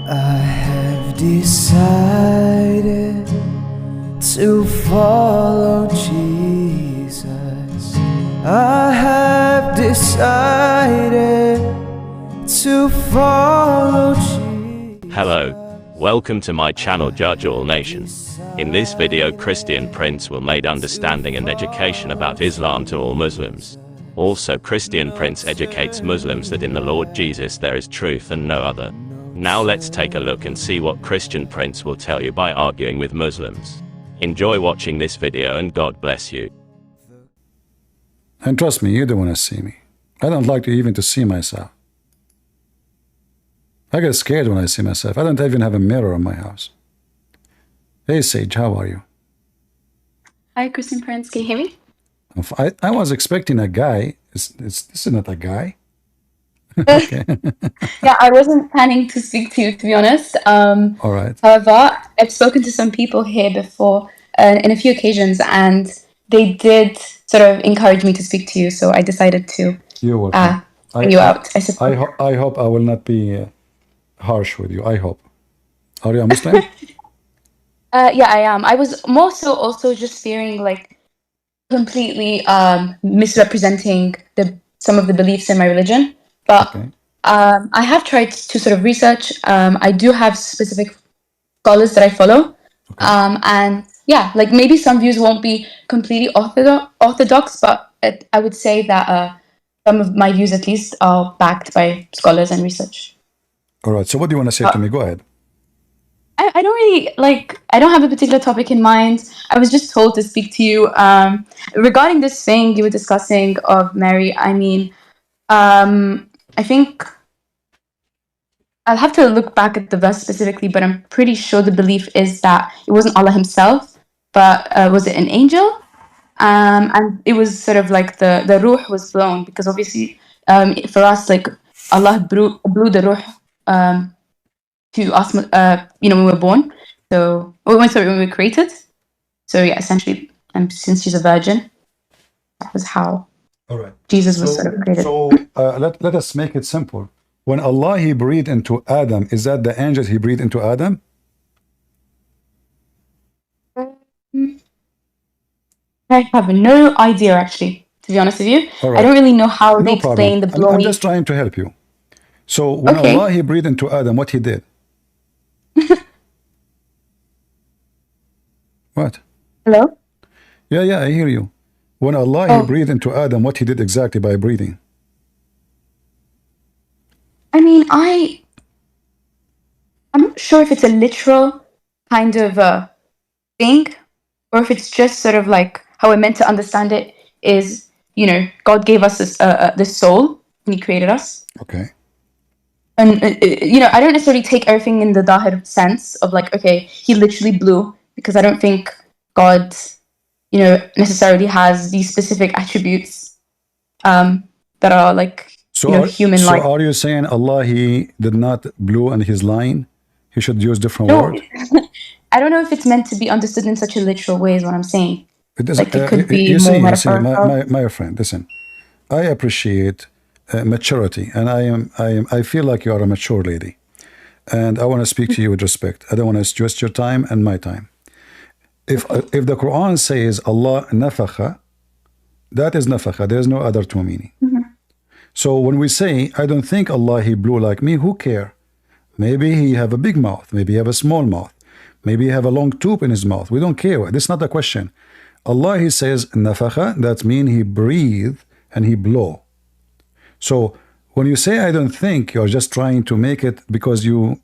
I have decided to follow Jesus. I have decided to follow Jesus. Hello, welcome to my channel Judge All Nation. In this video, Christian Prince will make understanding and education about Islam to all Muslims. Also, Christian Prince educates Muslims that in the Lord Jesus there is truth and no other. Now let's take a look and see what Christian Prince will tell you by arguing with Muslims. Enjoy watching this video and God bless you. And trust me, you don't want to see me. I don't like to even to see myself. I get scared when I see myself. I don't even have a mirror in my house. Hey Sage, how are you? Hi, Christian Prince. Can you hear me? I was expecting a guy. This is not a guy. Okay. Yeah, I wasn't planning to speak to you, to be honest. All right. However, I've spoken to some people here before in a few occasions, and they did sort of encourage me to speak to you, so I decided to You're welcome. bring you out, I suppose. I hope I will not be harsh with you. I hope. Are you a Muslim? Yeah, I am. I was more so also just fearing like completely misrepresenting some of the beliefs in my religion. But Okay. I have tried to sort of research. I do have specific scholars that I follow. And yeah, like maybe some views won't be completely orthodox, but I would say that some of my views at least are backed by scholars and research. All right. So what do you want to say to me? Go ahead. I don't really I don't have a particular topic in mind. I was just told to speak to you regarding this thing you were discussing of Mary. I mean, I think I'll have to look back at the verse specifically, but I'm pretty sure the belief is that it wasn't Allah himself, but was it an angel? And it was sort of like the ruh was blown, because obviously for us, like Allah blew the ruh to us, when we were born. So when we were created. So yeah, essentially, since she's a virgin, that was how All right. Jesus was sort of created. So let us make it simple. When Allah he breathed into Adam, is that the angel he breathed into Adam? I have no idea, actually, to be honest with you. All right. I don't really know how they No problem. explain the blowing. I'm just trying to help you. So when Okay. Allah he breathed into Adam, what he did? What? Hello? Yeah, I hear you. When Allah he breathed into Adam, what he did exactly by breathing? I mean, I'm not sure if it's a literal kind of thing, or if it's just sort of like how we're meant to understand it is, God gave us this soul when He created us. Okay. And, I don't necessarily take everything in the Dahir sense of like, okay, He literally blew, because I don't think God, necessarily has these specific attributes that are like, human-like. So are you saying Allah he did not blow and He's lying? He should use different No, word? I don't know if it's meant to be understood in such a literal way is what I'm saying. It doesn't, Like it could be you more see, metaphorical. my friend, listen. I appreciate maturity, and I feel like you are a mature lady, and I want to speak to you with respect. I don't want to stress your time and my time. If the Quran says Allah nafakha, that is nafakha. There is no other two meaning. So when we say, I don't think Allah he blew like me, who care? Maybe he have a big mouth, maybe he have a small mouth, maybe he have a long tube in his mouth. We don't care. This is not the question. Allah he says nafakha, that means he breathe and he blow. So when you say I don't think, you're just trying to make it because you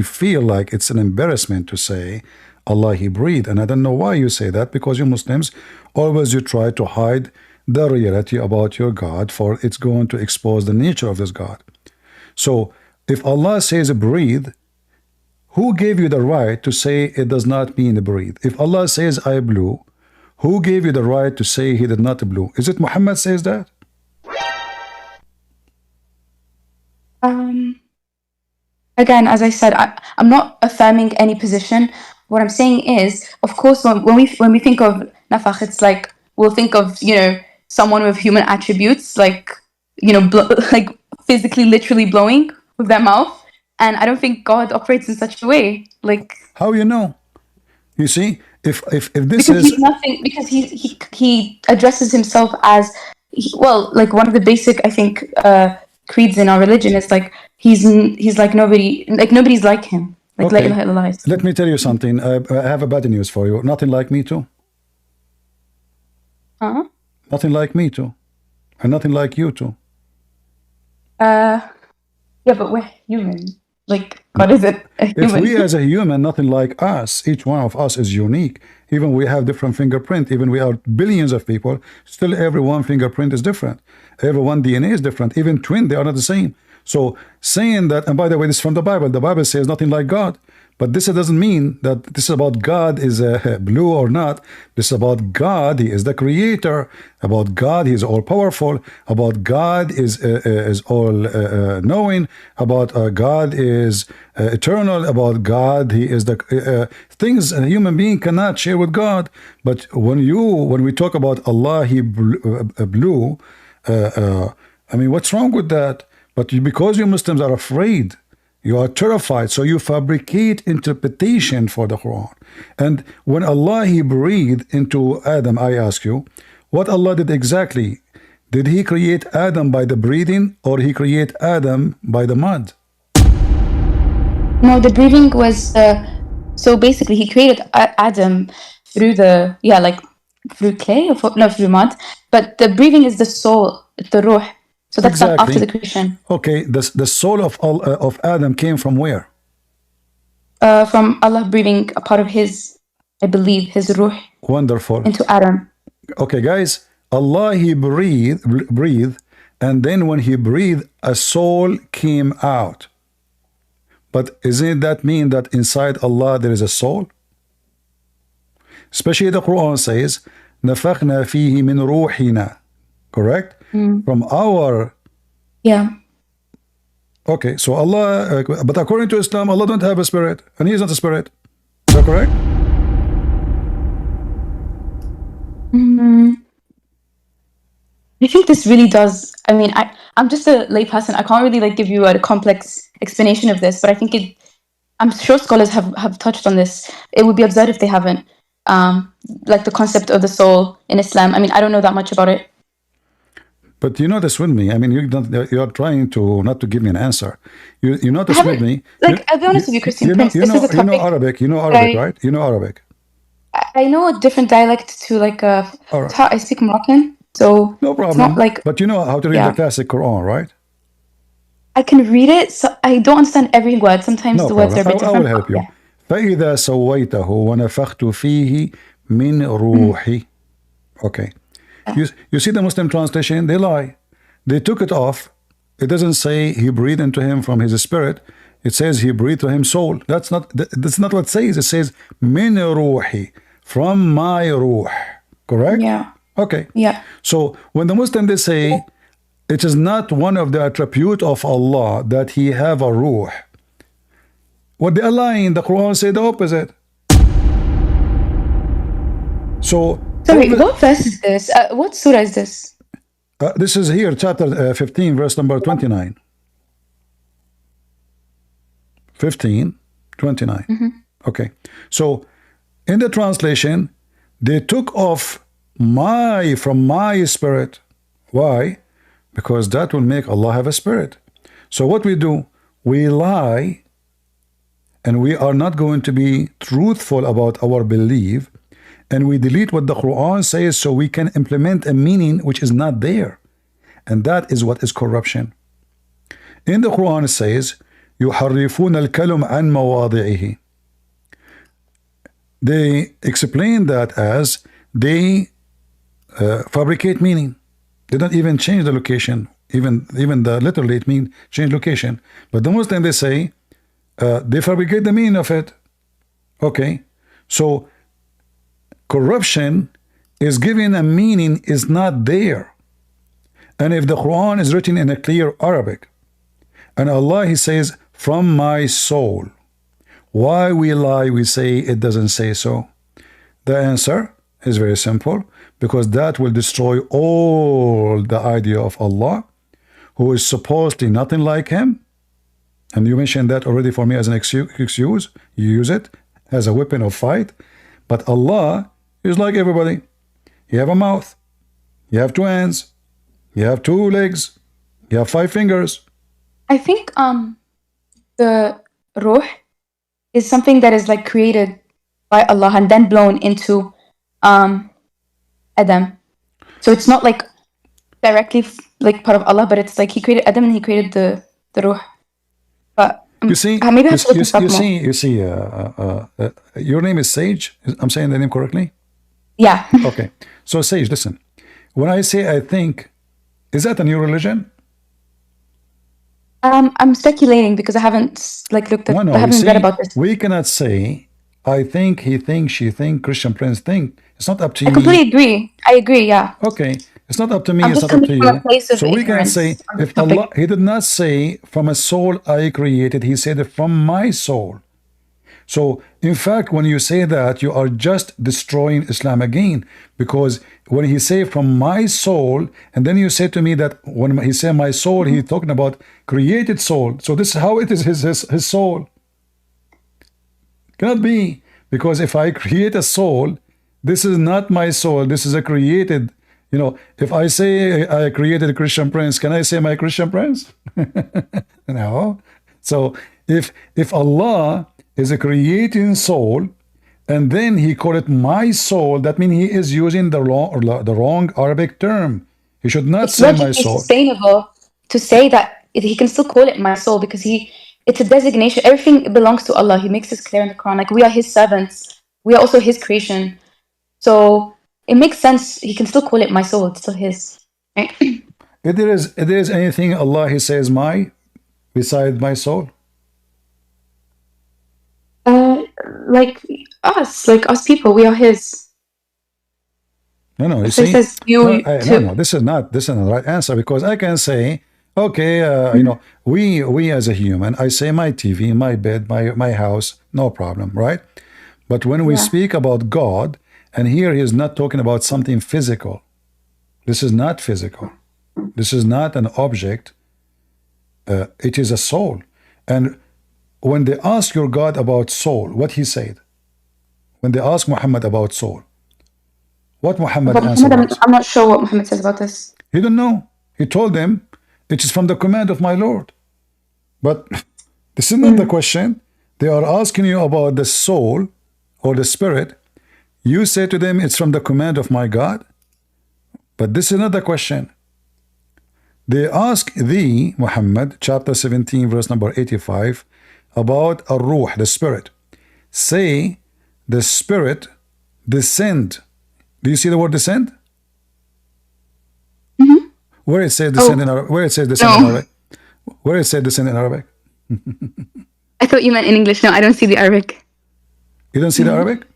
feel like it's an embarrassment to say Allah he breathed. And I don't know why you say that, because you Muslims always you try to hide the reality about your God, for it's going to expose the nature of this God. So if Allah says breathe, who gave you the right to say it does not mean breathe? If Allah says I blew, who gave you the right to say he did not blow? Is it Muhammad says that? Again, as I said, I'm not affirming any position. What I'm saying is, of course, when we think of nafakh, it's like we'll think of someone with human attributes, like like physically, literally blowing with their mouth. and I don't think God operates in such a way. Like, How you know? You see, if this because is he's nothing. Because he addresses himself as well. Like one of the basic, I think, creeds in our religion is like he's like nobody. Like nobody's like him. Like la okay. ilaha illallah. Let me tell you something. I have a bad news for you. Nothing like me too. Huh? Nothing like me too, and nothing like you too. Yeah, but we're human. Like, God isn't a If human. we as a human, nothing like us, each one of us is unique. Even we have different fingerprint. Even we are billions of people, still every one fingerprint is different. Every one DNA is different. Even twin, they are not the same. So saying that, and by the way, this is from the Bible. The Bible says nothing like God. But this doesn't mean that this is about God is blue or not. This is about God. He is the creator. About God, He is all powerful. About God is all knowing. About God is eternal. About God, He is the things a human being cannot share with God. But when we talk about Allah, He blue. I mean, what's wrong with that? But because you Muslims are afraid. You are terrified, so you fabricate interpretation for the Quran. And when Allah He breathed into Adam, I ask you, what Allah did exactly? Did He create Adam by the breathing, or He create Adam by the mud? No, the breathing was so basically he created Adam through through clay or through mud. But the breathing is the soul, the ruh. So that's done after Exactly. the creation. Okay, the soul of Adam came from where? From Allah breathing a part of his, I believe, his ruh Wonderful. into Adam. Okay, guys, Allah He breathed, and then when He breathed, a soul came out. But isn't that mean that inside Allah there is a soul? Especially the Quran says, نَفَخْنَا فِيهِ مِنْ رُوحِنَا. Correct? From our... Yeah. Okay, so Allah... but according to Islam, Allah don't have a spirit, and He is not a spirit. Is that correct? I think this really does. I mean, I'm just a layperson. I can't really like give you a complex explanation of this, but I think I'm sure scholars have touched on this. It would be absurd if they haven't. Like the concept of the soul in Islam. I mean, I don't know that much about it. But you notice with me, I mean, you are trying to not to give me an answer. You notice with me. Like, I'll be honest with you, Christian Prince. This is a topic. You know Arabic. You know Arabic, right? You know Arabic. I know a different dialect to like right. I speak Moroccan, so no problem. It's not like, but you know how to read the classic Quran, right? I can read it, so I don't understand every word. Sometimes the words are a bit different. I will help you. فإذا سويته ونفخت فيه من روحي. Okay. You see the Muslim translation, they lie. They took it off. It doesn't say He breathed into him from His spirit. It says He breathed to him soul. That's not what it says. It says min ruhi, from my ruh. Correct? Yeah. Okay. Yeah. So when the Muslim they say it is not one of the attribute of Allah that He have a ruh. What they are lying, the Quran say the opposite. So sorry, what verse is this? What surah is this? This is here, chapter 15, verse number 29. 15, 29. Okay. So in the translation, they took off from my spirit. Why? Because that will make Allah have a spirit. So what we do, we lie, and we are not going to be truthful about our belief, and we delete what the Quran says so we can implement a meaning which is not there. And that is what is corruption. In the Quran it says, يُحَرِّفُونَ الْكَلُمْ عَنْ مَوَاضِعِهِ. They explain that as they fabricate meaning. They don't even change the location. Even the literally it means change location. But the Muslim they say they fabricate the meaning of it. Okay, so corruption is giving a meaning is not there. And if the Quran is written in a clear Arabic, and Allah He says from my soul, why we lie? We say it doesn't say so. The answer is very simple, because that will destroy all the idea of Allah, who is supposedly nothing like Him, And you mentioned that already for me as an excuse. You use it as a weapon of fight. But Allah is like everybody. You have a mouth. You have two hands. You have two legs. You have 5 fingers. I think the ruh is something that is like created by Allah and then blown into Adam. So it's not like directly like part of Allah, but it's like He created Adam and He created the ruh. But You see, maybe I have to look this up more. you see, your name is Sage. I'm saying the name correctly? Yeah. Okay. So Sage, listen. When I say I think, is that a new religion? I'm speculating because I haven't like looked at. No, I haven't read about this. we cannot say I think, he thinks, she think, Christian Prince think. It's not up to I me. completely agree. I agree. Yeah. Okay, it's not up to me. I'm It's just not up to coming from a you. place of So we can ignorance say on this if topic. Allah, He did not say from a soul I created. He said from my soul. So, in fact, when you say that, you are just destroying Islam again. Because when he say from my soul, and then you say to me that when he say my soul, he's talking about created soul. So this is how it is his soul. Cannot be. Because if I create a soul, this is not my soul. This is a created, if I say I created a Christian Prince, can I say my Christian Prince? No. So if Allah is a creating soul, and then he called it my soul, that means he is using the wrong Arabic term. He should not say my It's soul. sustainable to say that he can still call it my soul because it's a designation. Everything belongs to Allah. He makes this clear in the Quran. Like we are His servants. We are also His creation. So it makes sense. He can still call it my soul. It's still His. Right? If there is anything Allah he says my beside my soul. Like us people, we are His. No, you So see, He says you no, this is not the right answer, because I can say, okay, we as a human, I say my TV, my bed, my house, no problem, right? But when we speak about God, and here he is not talking about something physical. This is not physical. This is not an object. It is a soul. And when they ask your God about soul, what he said? When they ask Muhammad about soul, what Muhammad answered? I'm not sure what Muhammad says about this. He didn't know. He told them, it is from the command of my Lord. But this is not the question. They are asking you about the soul or the spirit. You say to them, it's from the command of my God. But this is not the question. They ask thee, Muhammad, chapter 17, verse number 85, about ar-ruh, the spirit. Say, the spirit descend. Do you see the word descend? Where it says descend in Arabic? Where it says descend in Arabic? Where it says descend in Arabic? I thought you meant in English. No, I don't see the Arabic. You don't see the Arabic?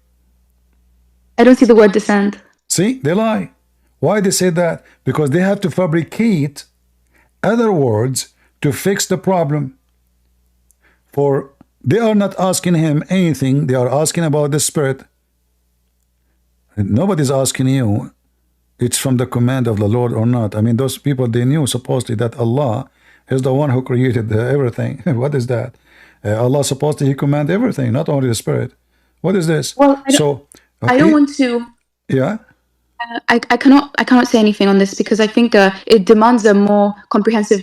I don't see the word descend. See, they lie. Why they say that? Because they have to fabricate other words to fix the problem. For they are not asking him anything. They are asking about the spirit. And nobody's asking you it's from the command of the Lord or not. I mean, those people, they knew supposedly that Allah is the one who created everything. What is that? Allah supposedly he command everything, not only the spirit. What is this? Well, I don't want to. Yeah. I cannot say anything on this because I think it demands a more comprehensive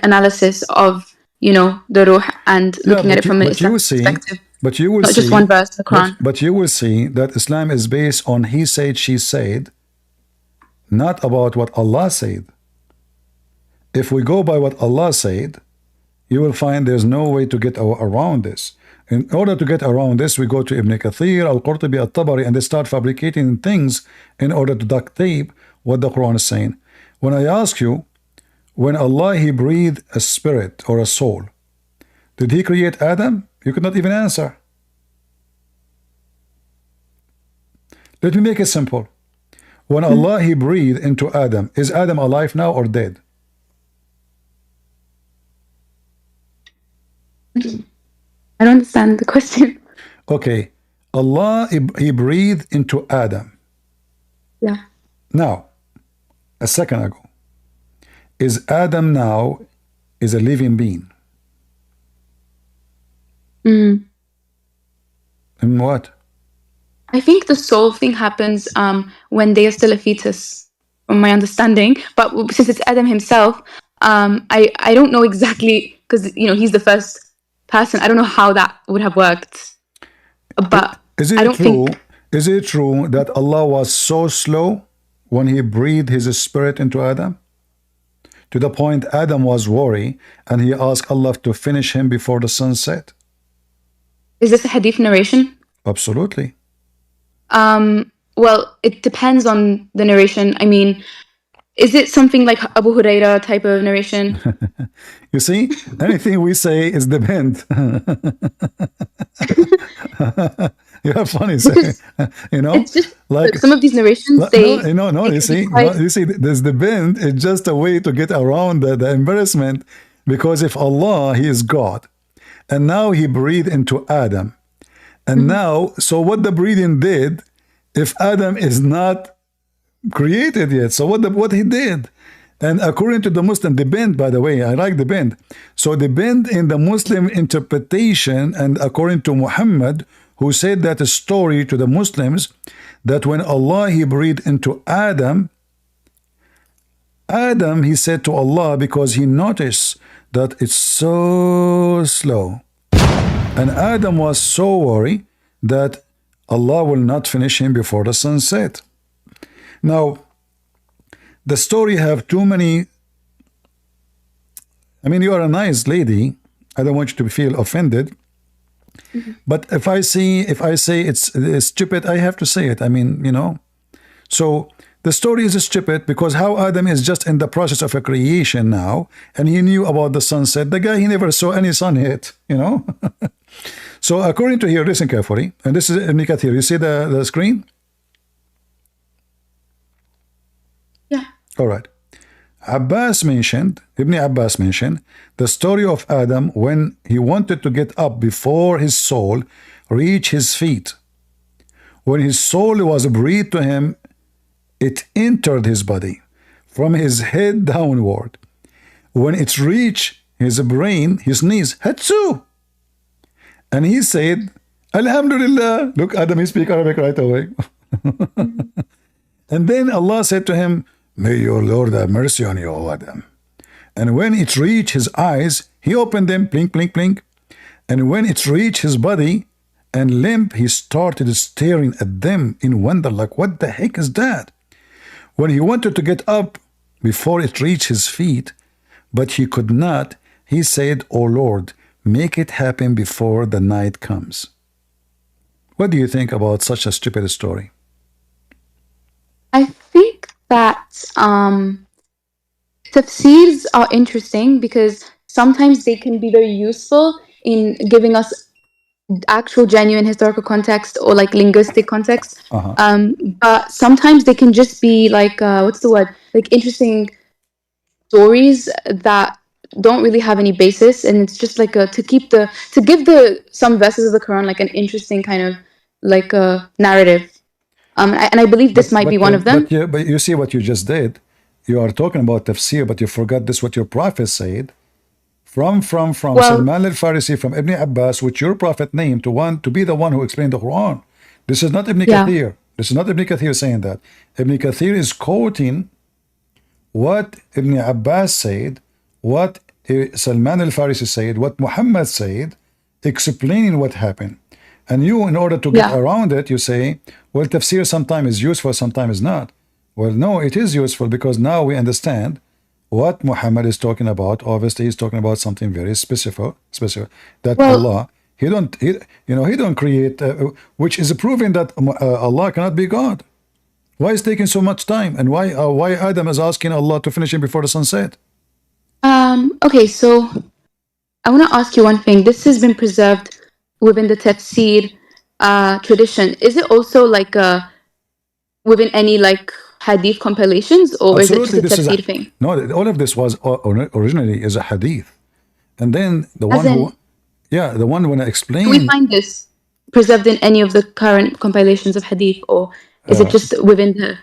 analysis of the ruh and looking at it from an Islamic perspective. But you will not see, just one verse, the Quran. But you will see that Islam is based on he said, she said, not about what Allah said. If we go by what Allah said, you will find there's no way to get around this. In order to get around this, we go to Ibn Kathir, Al-Qurtubi, Al-Tabari, and they start fabricating things in order to duct tape what the Quran is saying. When I ask you, when Allah he breathed a spirit or a soul, did he create Adam? You could not even answer. Let me make it simple. When Allah he breathed into Adam, is Adam alive now or dead? I don't understand the question. Okay. Allah he breathed into Adam. Yeah. Now, a second ago, is Adam now is a living being? Mm. In what? I think the soul thing happens when they are still a fetus, from my understanding. But since it's Adam himself, I don't know exactly, because he's the first person. I don't know how that would have worked, but Is I it don't true? think. Is it true that Allah was so slow when He breathed His spirit into Adam? To the point Adam was worried and he asked Allah to finish him before the sun set? Is this a hadith narration? Absolutely. Well, it depends on the narration. I mean, is it something like Abu Huraira type of narration? You see, anything we say is depend. You are funny, saying, It's just like some of these narrations, no, they no, no. it You can be see, quite. you see, this depend is just a way to get around the embarrassment, because if Allah, He is God, and now He breathed into Adam, and now, so what the breathing did, if Adam is not created yet, so what he did, and according to the Muslim, the bend, by the way, I like the bend. So the bend in the Muslim interpretation, and according to Muhammad, who said that story to the Muslims, that when Allah He breathed into Adam, He said to Allah, because he noticed that it's so slow, and Adam was so worried that Allah will not finish him before the sun set. Now, the story have too many. I mean, you are a nice lady. I don't want you to feel offended. But if I say it's stupid, I have to say it. I mean, So the story is stupid because how Adam is just in the process of a creation now, and he knew about the sunset. The guy, he never saw any sun yet. So according to here, listen carefully, and this is Ibn Kathir. You see the screen? Yeah. All right. Ibn Abbas mentioned the story of Adam when he wanted to get up before his soul reached his feet. When his soul was breathed to him, it entered his body from his head downward. When it reached his brain, he sneezed, Hatsu! And he said, Alhamdulillah. Look, Adam, he speaks Arabic right away. And then Allah said to him, May your Lord have mercy on you, O Adam. And when it reached his eyes, he opened them, blink, blink, blink. And when it reached his body and limb, he started staring at them in wonder, like, what the heck is that? When he wanted to get up before it reached his feet, but he could not, he said, O Lord, make it happen before the night comes. What do you think about such a stupid story? I think that tafsirs are interesting because sometimes they can be very useful in giving us actual genuine historical context or like linguistic context. But sometimes they can just be like what's the word? Like interesting stories that don't really have any basis, and it's just like to give some verses of the Quran like an interesting kind of like a narrative. And I believe this might be one of them. But you see what you just did. You are talking about tafsir, but you forgot this what your prophet said. From Salman al-Farisi, from Ibn Abbas, which your prophet named to be the one who explained the Quran. This is not Ibn Kathir. This is not Ibn Kathir saying that. Ibn Kathir is quoting what Ibn Abbas said, what Salman al-Farisi said, what Muhammad said, explaining what happened. And you, in order to get around it, you say, well, tafsir sometimes is useful, sometimes is not. Well, no, it is useful because now we understand what Muhammad is talking about. Obviously, he's talking about something very specific. That Allah, he don't create, which is proving that Allah cannot be God. Why is taking so much time, and why Adam is asking Allah to finish him before the sunset? Okay, so I want to ask you one thing. This has been preserved within the tafsir tradition. Is it also like within any like hadith compilations, or Absolutely, is it just a tafsir thing? No, all of this was originally is a hadith, and then the one when I explained. Do we find this preserved in any of the current compilations of hadith, or is it just within the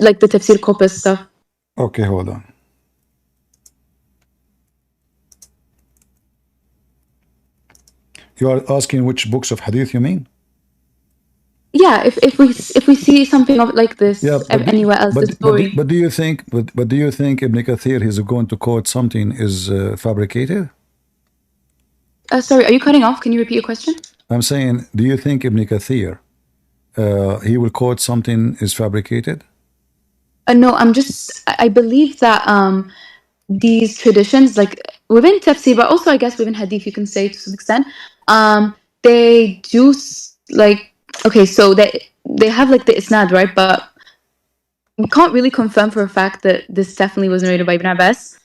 like the tafsir corpus stuff? Okay, hold on. You are asking which books of hadith you mean? Yeah, if we see something of like this Yeah, anywhere else, the story. but do you think Ibn Kathir is going to quote something is fabricated? Sorry, are you cutting off? Can you repeat your question? I'm saying, do you think Ibn Kathir he will quote something is fabricated? No, I believe that these traditions, like within tafsir, but also I guess within hadith, you can say to some extent, they do like, okay, so they have like the isnad, right? But we can't really confirm for a fact that this definitely was narrated by Ibn Abbas,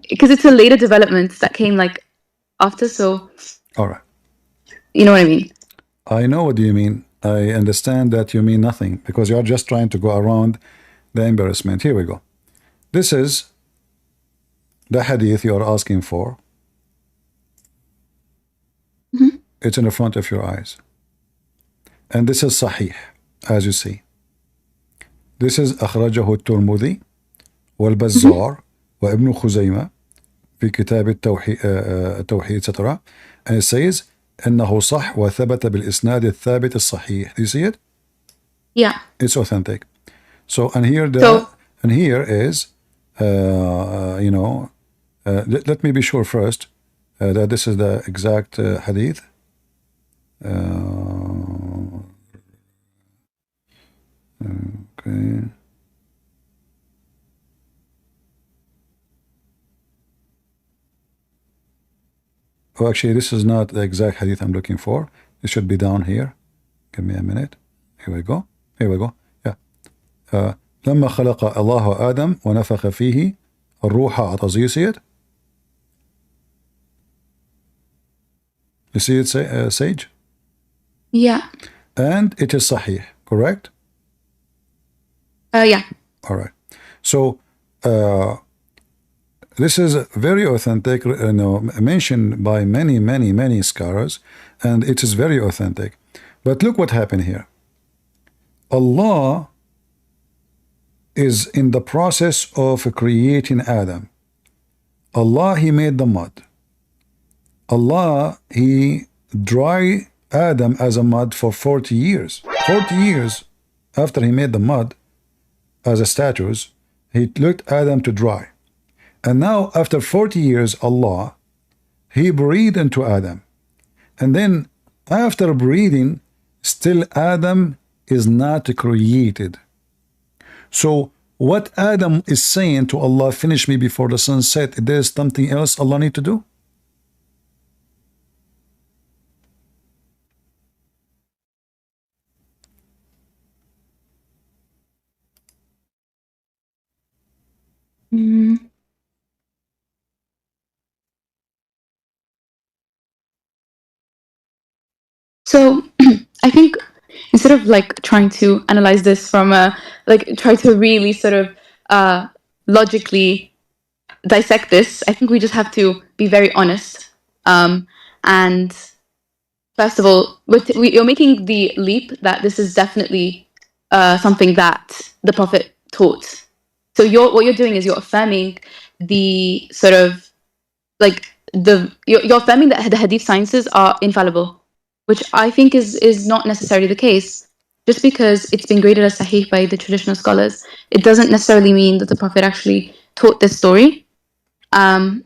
because it's a later development that came like after. So, All right. you know what I mean? I know what you mean. I understand that you mean nothing because you're just trying to go around the embarrassment. Here we go. This is the hadith you're asking for. It's in the front of your eyes. And this is Sahih, as you see. This is أخرجه الترمذي والبزار وابن خزيمة في كتاب التوحيد etc. And it says إنه صح وثبت بالإسناد الثابت الصحيح. Do you see it? Yeah. It's authentic. So and here is you know, let me be sure first that this is the exact hadith. Okay. Oh, actually, this is not the exact hadith I'm looking for. It should be down here. Give me a minute. Here we go. Here we go. Yeah. لما خلق الله آدم ونفخ فيه الروح عطز. You see it? You see it, Sage? Yeah. And it is Sahih, correct? Yeah. All right. So this is very authentic, mentioned by many scholars, and it is very authentic. But look what happened here. Allah is in the process of creating Adam. Allah, He made the mud. Allah, He dry Adam as a mud for 40 years. 40 years after He made the mud as a statues, He looked Adam to dry. And now after 40 years, Allah, He breathed into Adam. And then after breathing, still Adam is not created. So what Adam is saying to Allah, finish me before the sun set, there's something else Allah need to do? So I think instead of like trying to analyze this from try to really sort of logically dissect this, I think we just have to be very honest. And first of all, you're making the leap that this is definitely something that the Prophet taught. So what you're doing is you're affirming the sort of like you're affirming that the Hadith sciences are infallible, which I think is not necessarily the case. Just because it's been graded as Sahih by the traditional scholars, it doesn't necessarily mean that the Prophet actually taught this story. And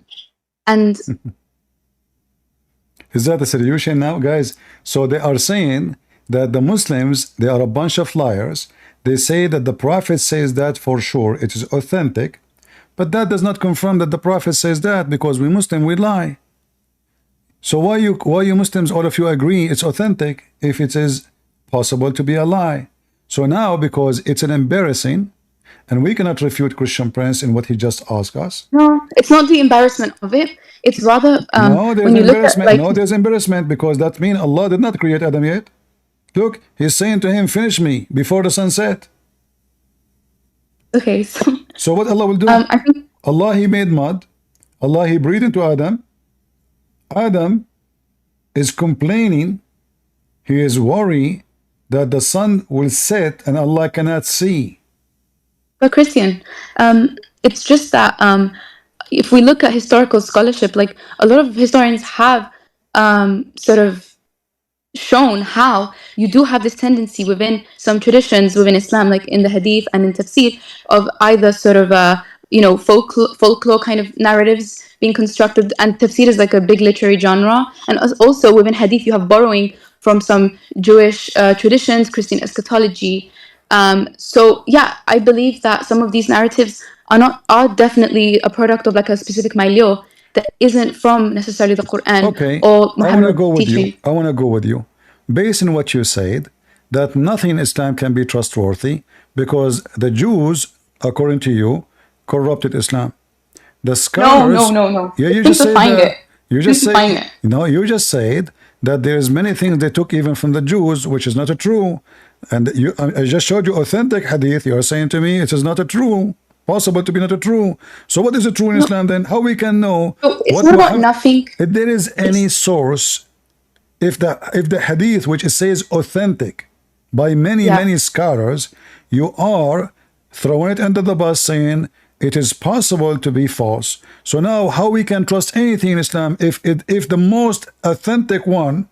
is that the solution now, guys? So they are saying that the Muslims, they are a bunch of liars. They say that the Prophet says that for sure, it is authentic, but that does not confirm that the Prophet says that, because we Muslims, we lie. So why you Muslims, all of you agree it's authentic if it is possible to be a lie? So now, because it's an embarrassing, and we cannot refute Christian Prince in what he just asked us. No, it's not the embarrassment of it. It's rather no, there's when you embarrassment. Look at, like, no, there's embarrassment, because that means Allah did not create Adam yet. Look, He's saying to him, finish me before the sun set. Okay, so what Allah will do? I think Allah, He made mud. Allah, He breathed into Adam. Adam is complaining. He is worried that the sun will set and Allah cannot see. But Christian, it's just that if we look at historical scholarship, like a lot of historians have sort of shown how you do have this tendency within some traditions within Islam, like in the Hadith and in Tafsir, of either sort of folklore kind of narratives being constructed, and Tafsir is like a big literary genre, and also within Hadith you have borrowing from some Jewish traditions, Christian eschatology. So yeah, I believe that some of these narratives are definitely a product of like a specific milieu that isn't from necessarily the Quran Okay, or I want to Muhammad's go with you. teaching. I want to go with you. Based on what you said, that nothing in Islam can be trustworthy because the Jews, according to you, corrupted Islam. The scholars. No. Yeah, you just said Simplifying that. it. You just Simplifying said. it. No, you just said that there's many things they took even from the Jews, which is not a true. And you, I just showed you authentic hadith. You are saying to me it is not a true, possible to be not a true. So what is a true in Islam then? How we can know So it's what not about Muhammad, nothing. if there is any source, if the hadith which it says authentic by many scholars, you are throwing it under the bus saying it is possible to be false. So now how we can trust anything in Islam if the most authentic one,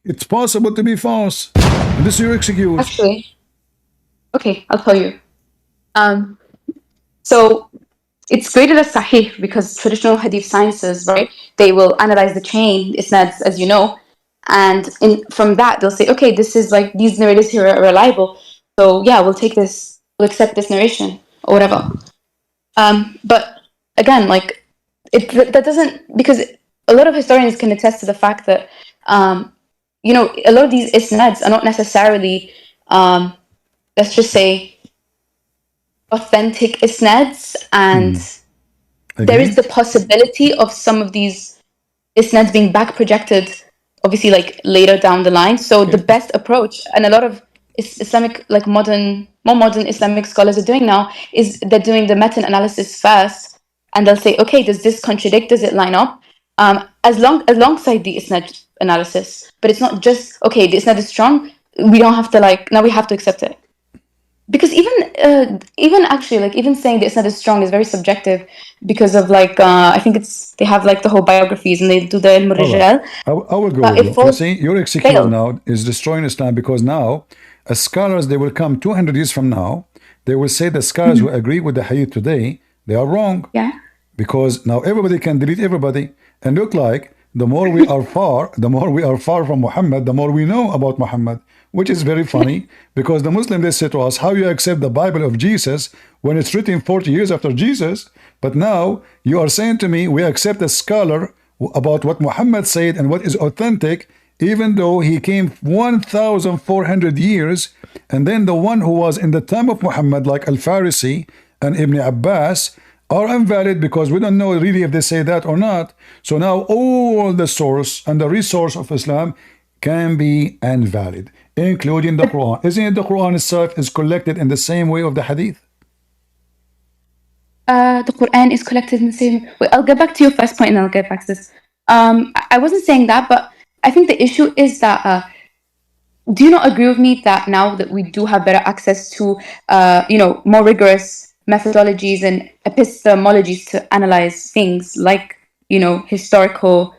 it's possible to be false? And this is your excuse. Actually, okay, I'll tell you. So it's graded as sahih because traditional hadith sciences, right? They will analyze the chain, isnads, as you know, and from that they'll say, okay, this is like these narrators here are reliable, so yeah, we'll take this, we'll accept this narration or whatever. But again, like that doesn't, because a lot of historians can attest to the fact that a lot of these isnads are not necessarily, let's just say, authentic isnads, and there is the possibility of some of these isnads being back projected, obviously, like later down the line. So the best approach, and a lot of Islamic, like more modern Islamic scholars are doing now, is they're doing the meta-analysis first, and they'll say, okay, does this contradict? Does it line up? Alongside the isnad analysis, but it's not just okay. The isnad is strong. We don't have to now we have to accept it, because even actually even saying the isnad is strong is very subjective, because of I think they have the whole biographies and they do the ilm al-rijal. I will go with you. You see, your excuse now is destroying Islam, because now scholars, they will come 200 years from now, they will say the scholars who agree with the hadith today, they are wrong. Yeah. Because now everybody can delete everybody, and look like the more we are far from Muhammad, the more we know about Muhammad, which is very funny, because the Muslim, they say to us, how you accept the Bible of Jesus when it's written 40 years after Jesus, but now you are saying to me we accept a scholar about what Muhammad said and what is authentic, even though he came 1,400 years, and then the one who was in the time of Muhammad, like Al-Farisi and Ibn Abbas, are invalid because we don't know really if they say that or not. So now all the source and the resource of Islam can be invalid, including the Quran. Isn't it the Quran itself is collected in the same way of the Hadith? The Quran is collected in the same way. I'll get back to your first point and I'll get back to this. I wasn't saying that, but I think the issue is that do you not agree with me that now that we do have better access to more rigorous methodologies and epistemologies to analyze things like historical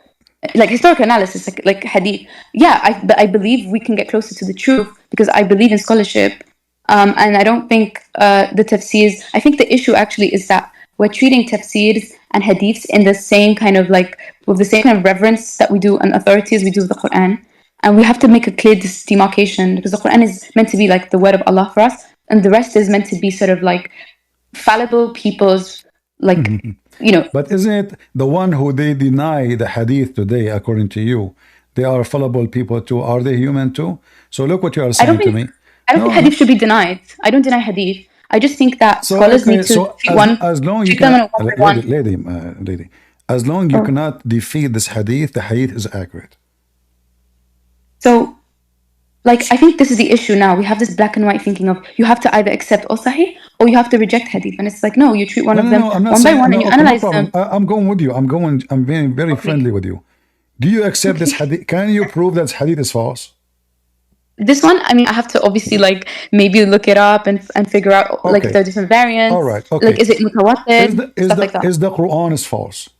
analysis, like hadith, I believe we can get closer to the truth because I believe in scholarship, and I don't think the tafsirs, I think the issue actually is that we're treating tafsirs and hadiths in the same kind of with the same kind of reverence that we do and authority as we do with the Quran. And we have to make a clear demarcation, because the Quran is meant to be like the word of Allah for us, and the rest is meant to be sort of fallible people's But isn't it the one who they deny the hadith today, according to you, they are fallible people too? Are they human too? So look what you are saying to me. I don't think hadith should be denied. I don't deny hadith. I just think that scholars need to treat as long you can, lady, as long you cannot defeat this hadith, the hadith is accurate. So, I think this is the issue now. We have this black and white thinking of you have to either accept or sahih or you have to reject hadith, and it's no, you treat one of them one by one and you analyze them. I'm going with you. I'm being very friendly with you. Do you accept this hadith? Can you prove that hadith is false? This one, I mean, I have to obviously maybe look it up and figure out the different variants. All right. Okay. Is it mutawatir? Is the Quran is false?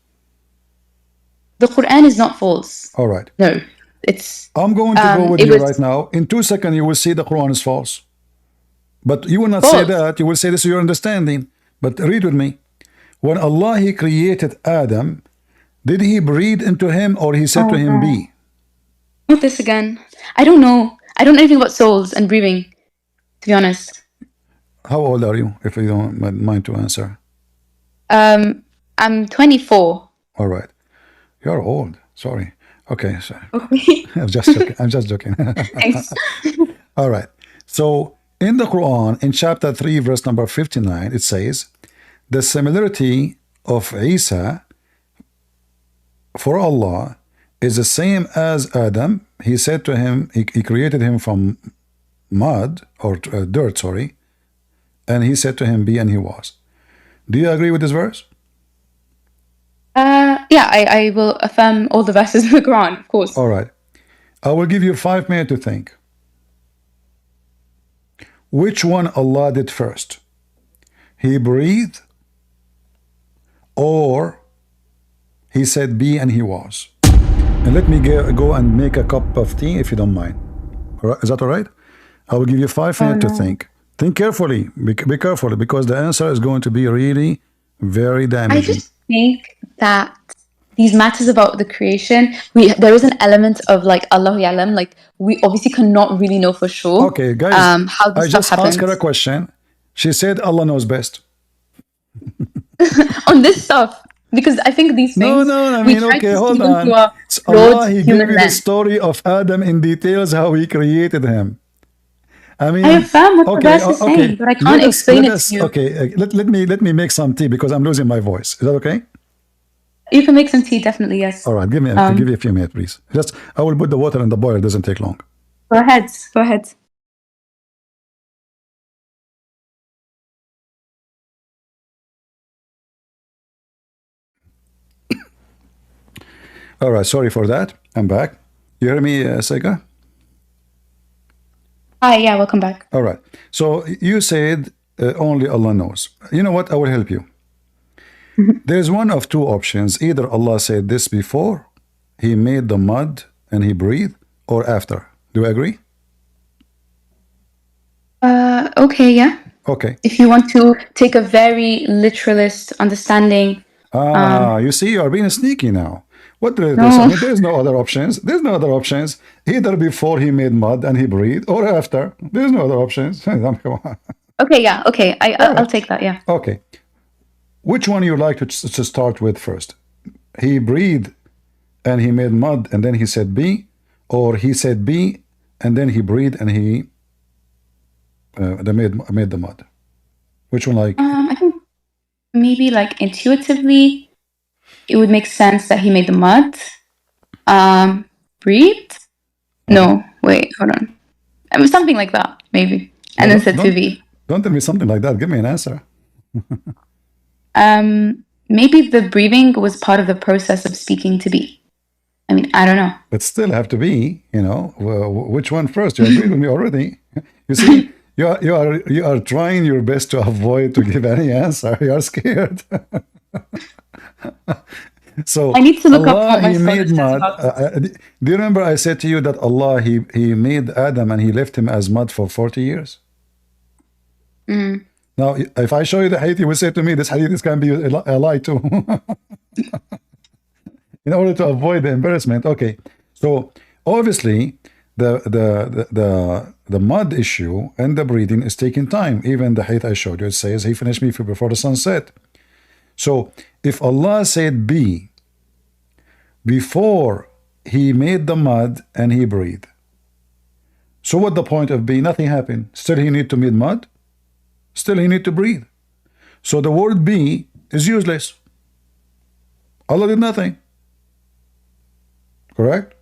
The Quran is not false. All right. No, it's. I'm going to go with it you was right now. In 2 seconds, you will see the Quran is false. But you will not say false. that. You will say this is your understanding. But read with me. When Allah, He created Adam, did He breathe into him or He said to him, be? Not this again. I don't know. I don't know anything about souls and breathing, to be honest. How old are you, if you don't mind to answer? I'm 24. All right. You're old. Sorry. Okay. So Okay. I'm just joking. I'm just joking. Thanks. All right. So in the Quran, in chapter 3, verse number 59, it says, the similarity of Isa for Allah is the same as Adam. He said to him, he created him from mud or dirt, sorry, and He said to him, be, and he was. Do you agree with this verse? Yeah, I will affirm all the verses in the Quran, of course. All right. I will give you 5 minutes to think. Which one Allah did first? He breathed, or He said be, and he was? And let me go and make a cup of tea if you don't mind. All right, is that all right? I will give you 5 minutes to think. Think carefully. Be careful, because the answer is going to be really very I damaging. just think that these matters about the creation, there is an element of like Allahu Ya'lam, like we obviously cannot really know for sure. Okay, guys, how this I stuff just asked her a happens. question. She said Allah knows best. On this stuff, because I think these things No, I we mean, try okay, to hold see them on. through our It's Allah, He human gave you the lens. story of Adam in details, how He created him. I mean, I affirm what the okay, verse is saying, but I Let can't us- explain let it us- to you. Okay, let me make some tea because I'm losing my voice. Is that okay? You can make some tea, definitely, yes. All right, give me a few minutes, please. Just I will put the water in the boiler. It doesn't take long. Go ahead. Go ahead. All right, sorry for that. I'm back. You hear me, Sega? Hi, yeah, welcome back. All right. So you said only Allah knows. You know what? I will help you. There's one of two options. Either Allah said this before He made the mud and He breathed, or after. Do you agree? Okay, yeah. Okay. If you want to take a very literalist understanding, You see, you are being sneaky now. What there is? No. I mean, there's no other options. There's no other options. Either before He made mud and He breathed, or after. There's no other options. Come on. okay, yeah, okay, I'll take that, yeah. Okay. Which one you like to start with first? He breathed and He made mud and then He said be, or He said be and then He breathed and He made the mud. Which one like? I think maybe like intuitively, it would make sense that he made the mud. Breathe? No, wait, hold on. I mean, something like that, maybe. And then said to be. Don't tell me something like that. Give me an answer. Maybe the breathing was part of the process of speaking to be. I mean, I don't know. But still have to be, which one first? You agree with me already. You see, you are trying your best to avoid to give any answer. You are scared. So I need to look Allah, up what my He made scholar mud. says about Do you remember I said to you that Allah, He made Adam and He left him as mud for 40 years? Now, if I show you the hadith, you will say to me, this hadith can be a lie too. In order to avoid the embarrassment. Okay, so obviously the mud issue and the breathing is taking time. Even the hadith I showed you, it says He finished me before the sun set. So if Allah said be before He made the mud and He breathed, so what the point of be? Nothing happened. Still He need to make mud, still He need to breathe. So the word be is useless. Allah did nothing. Correct?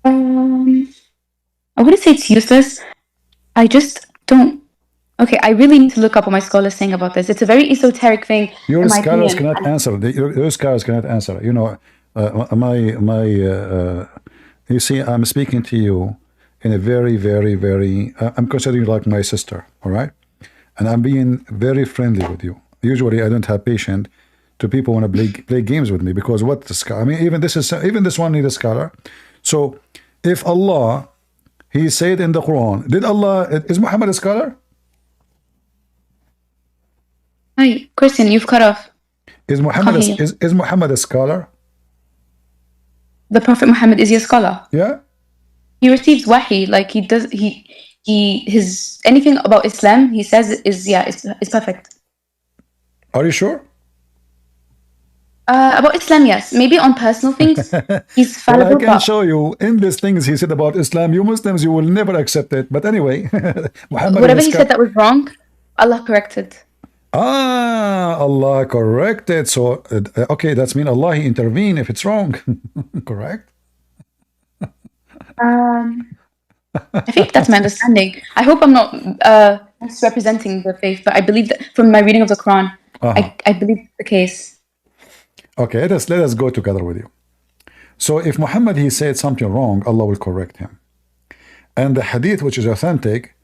I wouldn't say it's useless. I just don't. Okay, I really need to look up what my scholar is saying about this. It's a very esoteric thing. Your in my scholars opinion. cannot answer. Your scholars cannot answer. You see, I'm speaking to you in a very, very, very. I'm considering you like my sister. All right, and I'm being very friendly with you. Usually, I don't have patience to people who want to play games with me, because what the scholar, I mean, even this one need a scholar. So if Allah, he said in the Quran, is Muhammad a scholar? Hi, Christian, you've cut off. Is Muhammad a scholar? The Prophet Muhammad, is he a scholar? Yeah. He receives wahi, like his anything about Islam he says is perfect. Are you sure? About Islam, yes. Maybe on personal things, he's fallible. Well, I can show you endless things he said about Islam. You Muslims, you will never accept it. But anyway, Muhammad, whatever he said that was wrong, Allah corrected. Allah corrected. So, okay, that's mean Allah, he intervene if it's wrong. Correct? I think that's my understanding. I hope I'm not misrepresenting the faith, but I believe that from my reading of the Quran, I believe it's the case. Okay, let us go together with you. So if Muhammad, he said something wrong, Allah will correct him. And the hadith which is authentic,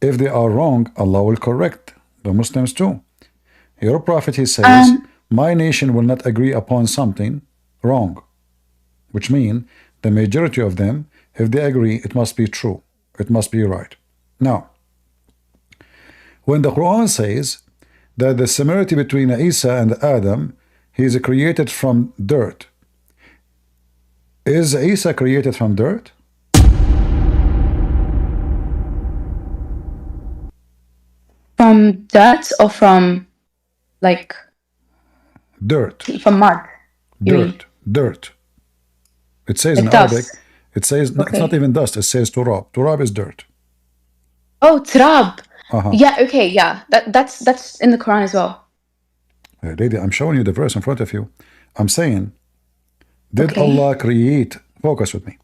if they are wrong, Allah will correct the Muslims too. Your prophet, he says, my nation will not agree upon something wrong, which means the majority of them, if they agree, it must be true. It must be right. Now, when the Quran says that the similarity between Isa and Adam, he is created from dirt. Is Isa created from dirt? From dirt or from like dirt? From mud. Dirt. It says in Arabic. It says it's not even dust. It says turab. Turab is dirt. Oh, turab. Yeah. Okay. Yeah. That's in the Quran as well. Lady, I'm showing you the verse in front of you. I'm saying, did Allah create? Focus with me.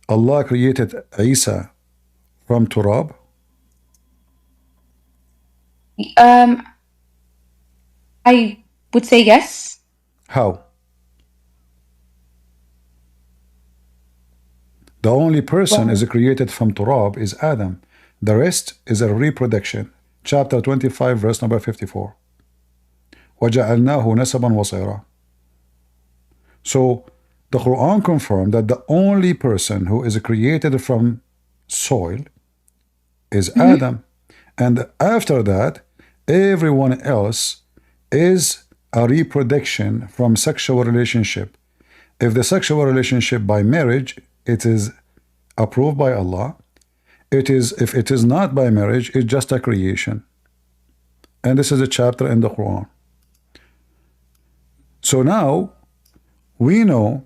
Allah created Isa from turab. I would say yes. How? The only person is created from turab is Adam. The rest is a reproduction. Chapter 25, verse number 54. وَجَعَلْنَاهُ نَسَبًا وَصِيرًا. So the Quran confirmed that the only person who is created from soil is Adam. And after that, everyone else is a reproduction from sexual relationship. If the sexual relationship by marriage, it is approved by Allah. If it is not by marriage, it's just a creation. And this is a chapter in the Quran. So now we know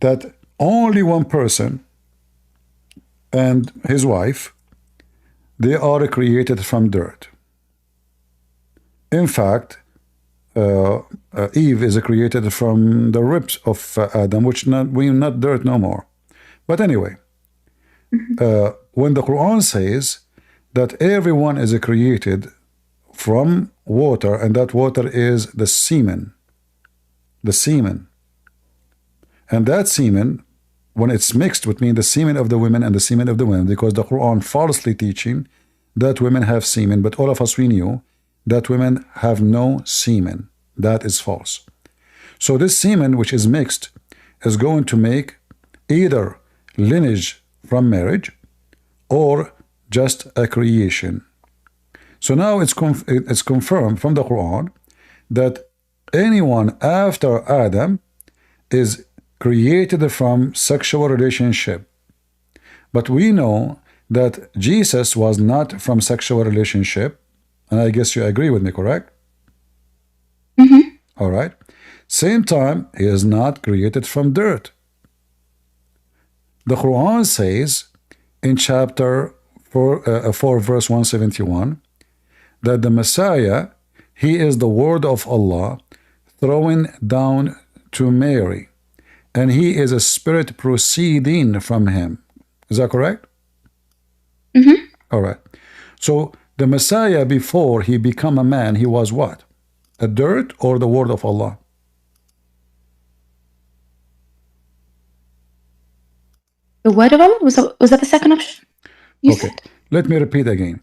that only one person and his wife, they are created from dirt. In fact, Eve is created from the ribs of Adam, which we're not dirt no more. But anyway, when the Quran says that everyone is created from water, and that water is the semen, and that semen, when it's mixed between the semen of the women and the semen of the women, because the Quran falsely teaching that women have semen, but all of us, we knew that women have no semen. That is false. So this semen which is mixed is going to make either lineage from marriage or just a creation. So now it's confirmed from the Quran that anyone after Adam is created from sexual relationship. But we know that Jesus was not from sexual relationship, and I guess you agree with me, correct? All right. Same time, he is not created from dirt. The Quran says in chapter 4 verse 171 that the Messiah, he is the word of Allah thrown down to Mary, and he is a spirit proceeding from him. Is that correct? All right. So the Messiah, before he became a man, he was what? A dirt or the word of Allah? The word of Allah? Was that the second option? Okay. Let me repeat again.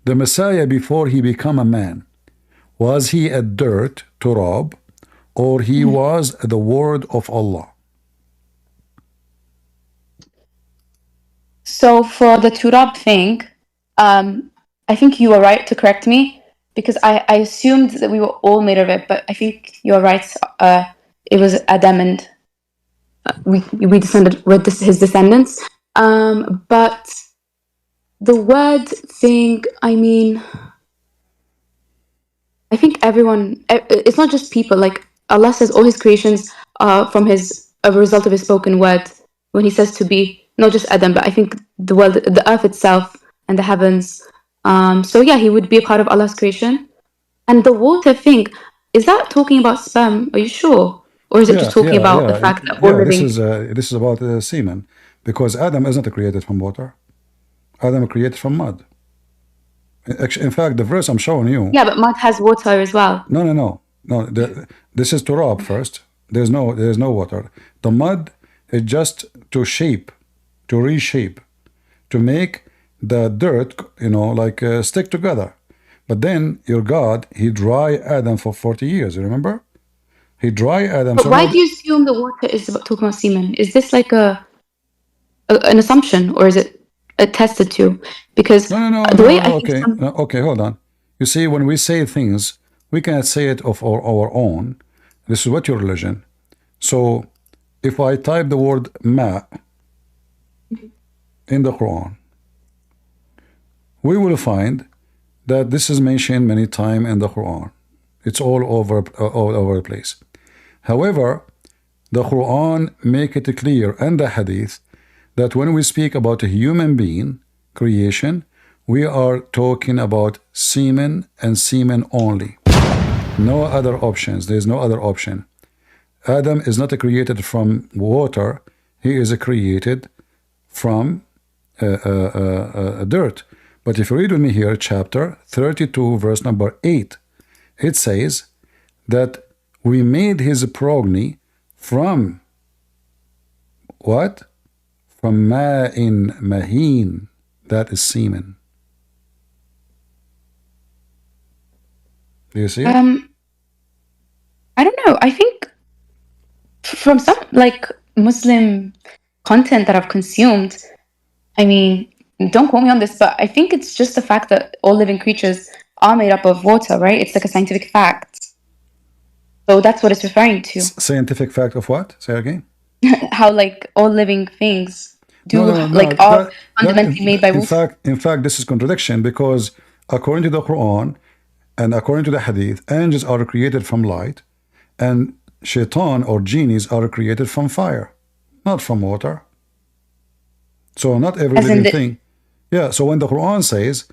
The Messiah, before he became a man, was he a dirt, turab, or he was the word of Allah? So for the turab thing, I think you were right to correct me, because I assumed that we were all made of it, but I think you're right. It was Adam, and we descended with his descendants. But the word thing, I mean, I think everyone, it's not just people. Like Allah says, all His creations are from a result of His spoken word. When He says to be, not just Adam, but I think the world, the earth itself, and the heavens. So yeah, He would be a part of Allah's creation. And the water thing, is that talking about sperm? Are you sure, or is it just talking about the fact that all living? This is about semen, because Adam isn't created from water. Adam created from mud. In fact, the verse I'm showing you. Yeah, but mud has water as well. No. This is turab first. There's no water. The mud is just to shape, to reshape, to make the dirt, stick together. But then your God, He dry Adam for 40 years. You remember? He dry Adam. But why do you assume the water is talking about semen? Is this like an assumption, or is it attested to? Because the way I think okay, hold on. You see, when we say things, we cannot say it of our own. This is what your religion. So, if I type the word ma in the Quran, we will find that this is mentioned many times in the Quran. It's all over the place. However, the Quran make it clear, and the Hadith, that when we speak about a human being creation, we are talking about semen and semen only. No other options. There is no other option. Adam is not created from water. He is created from dirt. But if you read with me here, chapter 32, verse number 8, it says that we made his progeny from what? From ma'in mahin. That is semen. Do you see it? I don't know. I think from some Muslim content that I've consumed, I mean, don't quote me on this, but I think it's just the fact that all living creatures are made up of water, right? It's like a scientific fact. So that's what it's referring to. Scientific fact of what? Say again. How all living things are fundamentally made by water. In fact, this is contradiction, because according to the Quran and according to the Hadith, angels are created from light, and shaitan or genies are created from fire, not from water. So not every living thing. Yeah. So when the Quran says,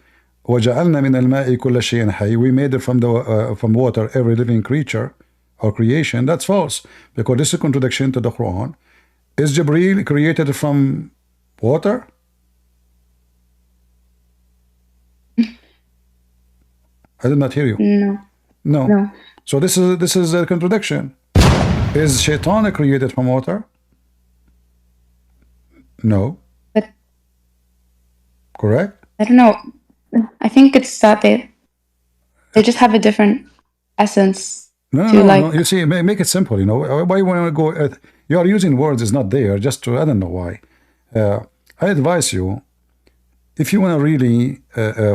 وَجَعَلْنَا مِنَ الْمَاءِ كُلَّ شَيْءٍ حَيٍّ, we made it from water every living creature or creation, that's false, because this is a contradiction to the Quran. Is Jibreel created from water? I did not hear you. No. So this is a contradiction. Is Shaitan created from water? No. But correct? I don't know. I think it's that they just have a different essence. No. You see, make it simple. Why you want to go? You are using words is not there. Just to, I don't know why. I advise you, if you want to really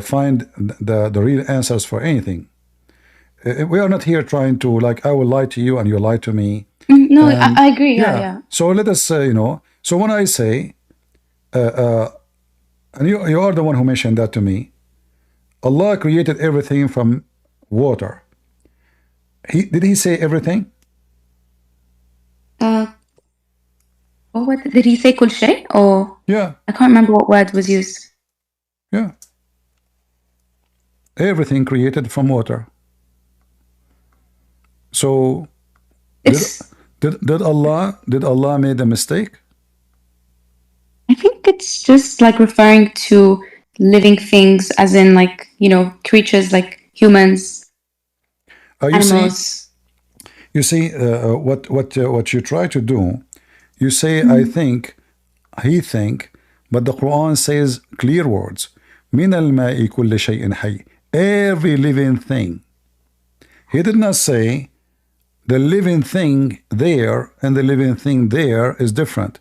find the real answers for anything. We are not here trying to I will lie to you and you lie to me. No, I agree. Yeah. So let us So when I say, and you are the one who mentioned that to me, Allah created everything from water. Did He say everything? What did He say? Kul shay? Or yeah, I can't remember what word was used. Yeah, everything created from water. So did Allah made a mistake? I think it's just referring to living things, as in creatures like humans. Animals. You see, what you try to do, you say, I think, he think, but the Quran says clear words. مِنَ الْمَاءِ كُلِّ شَيْءٍ حَيٍّ. Every living thing. He did not say The living thing there and the living thing there is different.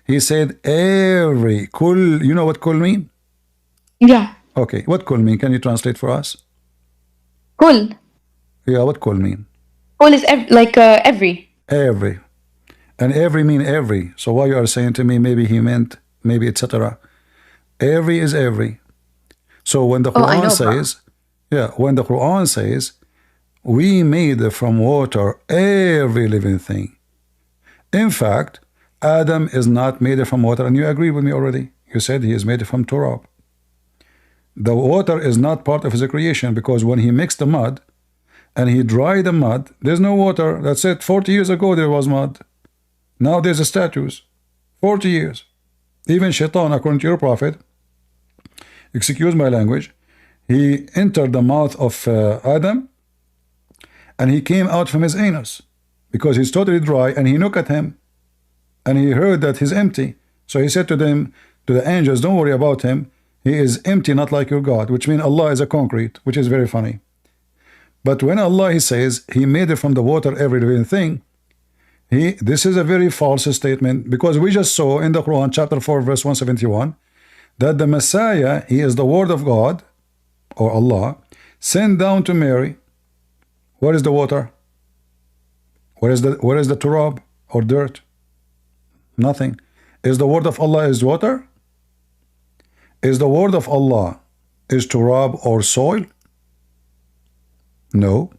He said every kul. You know what kul mean? Yeah. Okay, what kul mean? Can you translate for us? Kul. Yeah, what kul mean? Kul is every. Every. And every mean every. So why you are saying to me maybe he meant maybe etc. Every is every. So when the Oh, I Quran know, says, yeah, when the Quran says we made from water every living thing. In fact, Adam is not made from water, and you agree with me already. You said he is made from turab. The water is not part of his creation, because when he mixed the mud and he dried the mud, there's no water. That's it. 40 years ago there was mud. Now there's a statues. 40 years. Even Shaitan, according to your prophet, excuse my language, he entered the mouth of Adam, and he came out from his anus because he's totally dry, and he looked at him and he heard that he's empty. So he said to them, to the angels, don't worry about him. He is empty, not like your God, which means Allah is a concrete, which is very funny. But when Allah, he says, he made it from the water every living thing, this is a very false statement, because we just saw in the Quran, chapter 4, verse 171, that the Messiah, he is the word of God, or Allah, sent down to Mary. Where is the water? Where is the turab or dirt? Nothing. Is the word of Allah is water? Is the word of Allah is turab or soil? No.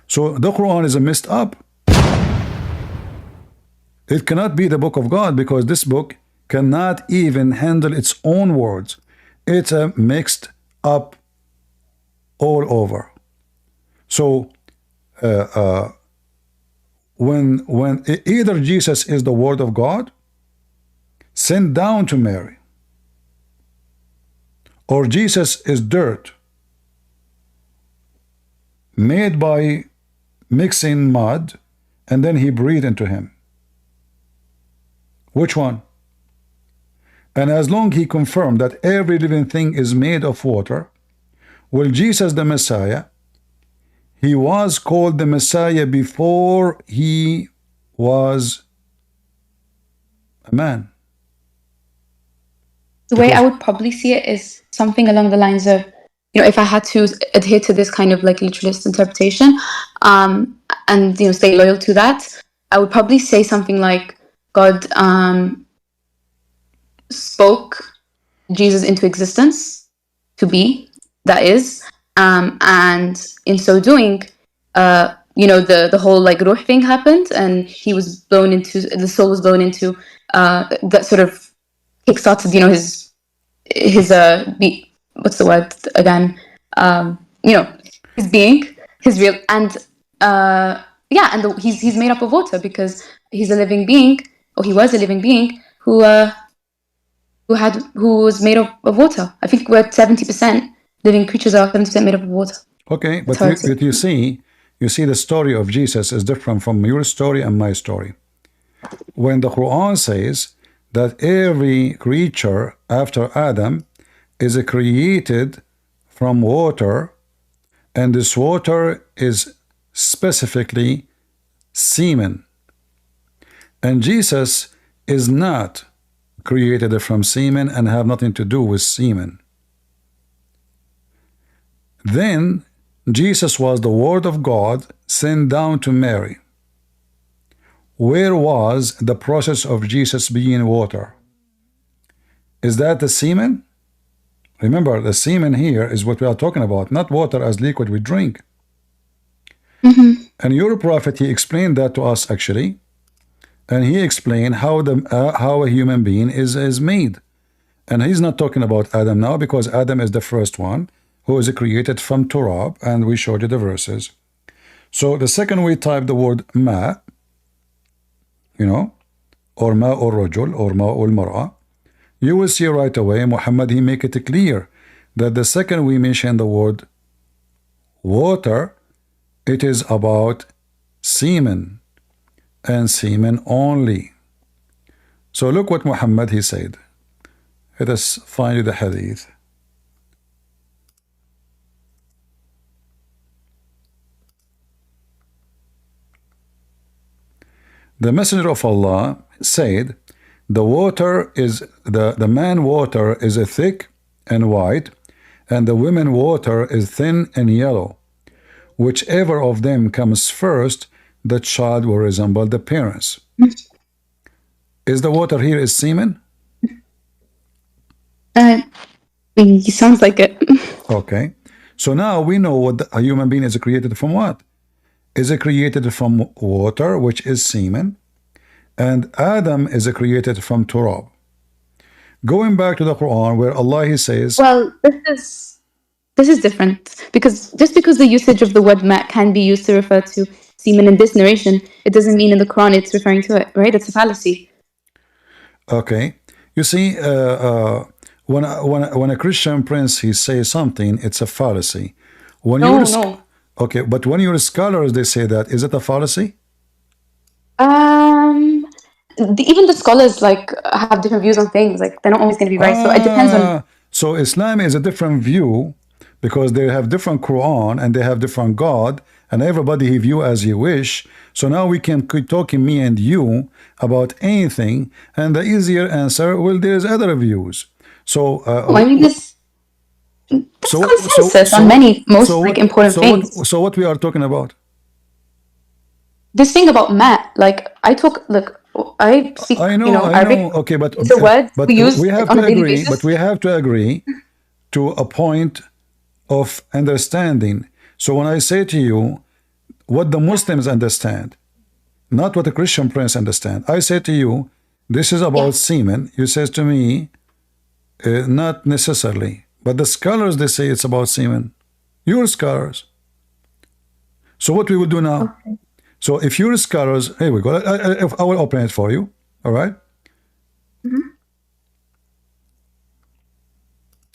So the Quran is messed up. It cannot be the book of God, because this book cannot even handle its own words. It's a mixed up all over. So when either Jesus is the word of God sent down to Mary, or Jesus is dirt made by mixing mud and then he breathed into him. Which one? And as long he confirmed that every living thing is made of water, well, Jesus the Messiah, he was called the Messiah before he was a man. The way I would probably see it is something along the lines of, if I had to adhere to this kind of like literalist interpretation, and stay loyal to that, I would probably say something like God spoke Jesus into existence to be, that is, and in so doing, the whole like ruh thing happened, and he was blown into, the soul was blown into, that sort of kickstarted, his what's the word again? His being, his real, and he's made up of water because he's a living being, or he was a living being who was made up of water. I think we're at 70% living creatures are 70% made up of water. Okay, but you see the story of Jesus is different from your story and my story. When the Quran says that every creature after Adam is created from water, and this water is specifically semen, and Jesus is not created from semen and have nothing to do with semen, then Jesus was the word of God sent down to Mary. Where was the process of Jesus being water? Is that the semen? Remember, the semen here is what we are talking about, not water as liquid we drink. And your prophet, he explained that to us actually, and he explained how a human being is made. And he's not talking about Adam now, because Adam is the first one who is created from turab, and we showed you the verses. So the second we type the word ma, or ma or rajul, or ma or mar'a, you will see right away Muhammad, he make it clear that the second we mention the word water, it is about semen, and semen only. So look what Muhammad, he said. Let us find the hadith. The Messenger of Allah said, the water is the man water is a thick and white, and the women water is thin and yellow. Whichever of them comes first, the child will resemble the parents. Is the water here is semen? It sounds like it. Okay. So now we know what a human being is created from what? Is it created from water, which is semen, and Adam is created from turab. Going back to the Quran, where Allah he says, Well, this is different, because just because the usage of the word ma can be used to refer to semen in this narration, it doesn't mean in the Quran it's referring to it, right? It's a fallacy. okay, you see, when a Christian prince he says something, it's a fallacy. When No, you're no. okay, but when you're scholars, they say that is it a fallacy? Even the scholars like have different views on things. Like they're not always going to be right. So it depends on. So Islam is a different view because they have different Quran and they have different God, and everybody he view as he wish. So now we can keep talking, me and you, about anything, and the easier answer, well, there's other views. So I mean, this consensus on most like important things. So what we are talking about? This thing about Matt, like I speak, I know. Arabic. Okay, but It's a word we use we have on to a daily agree. basis. But we have to agree to a point of understanding. So when I say to you, what the Muslims understand, not what the Christian prince understand. I say to you, this is about semen. You says to me, not necessarily. But the scholars, they say it's about semen. You're scholars. So what we will do now? Okay. So if you're scholars, here we go. I will open it for you. All right.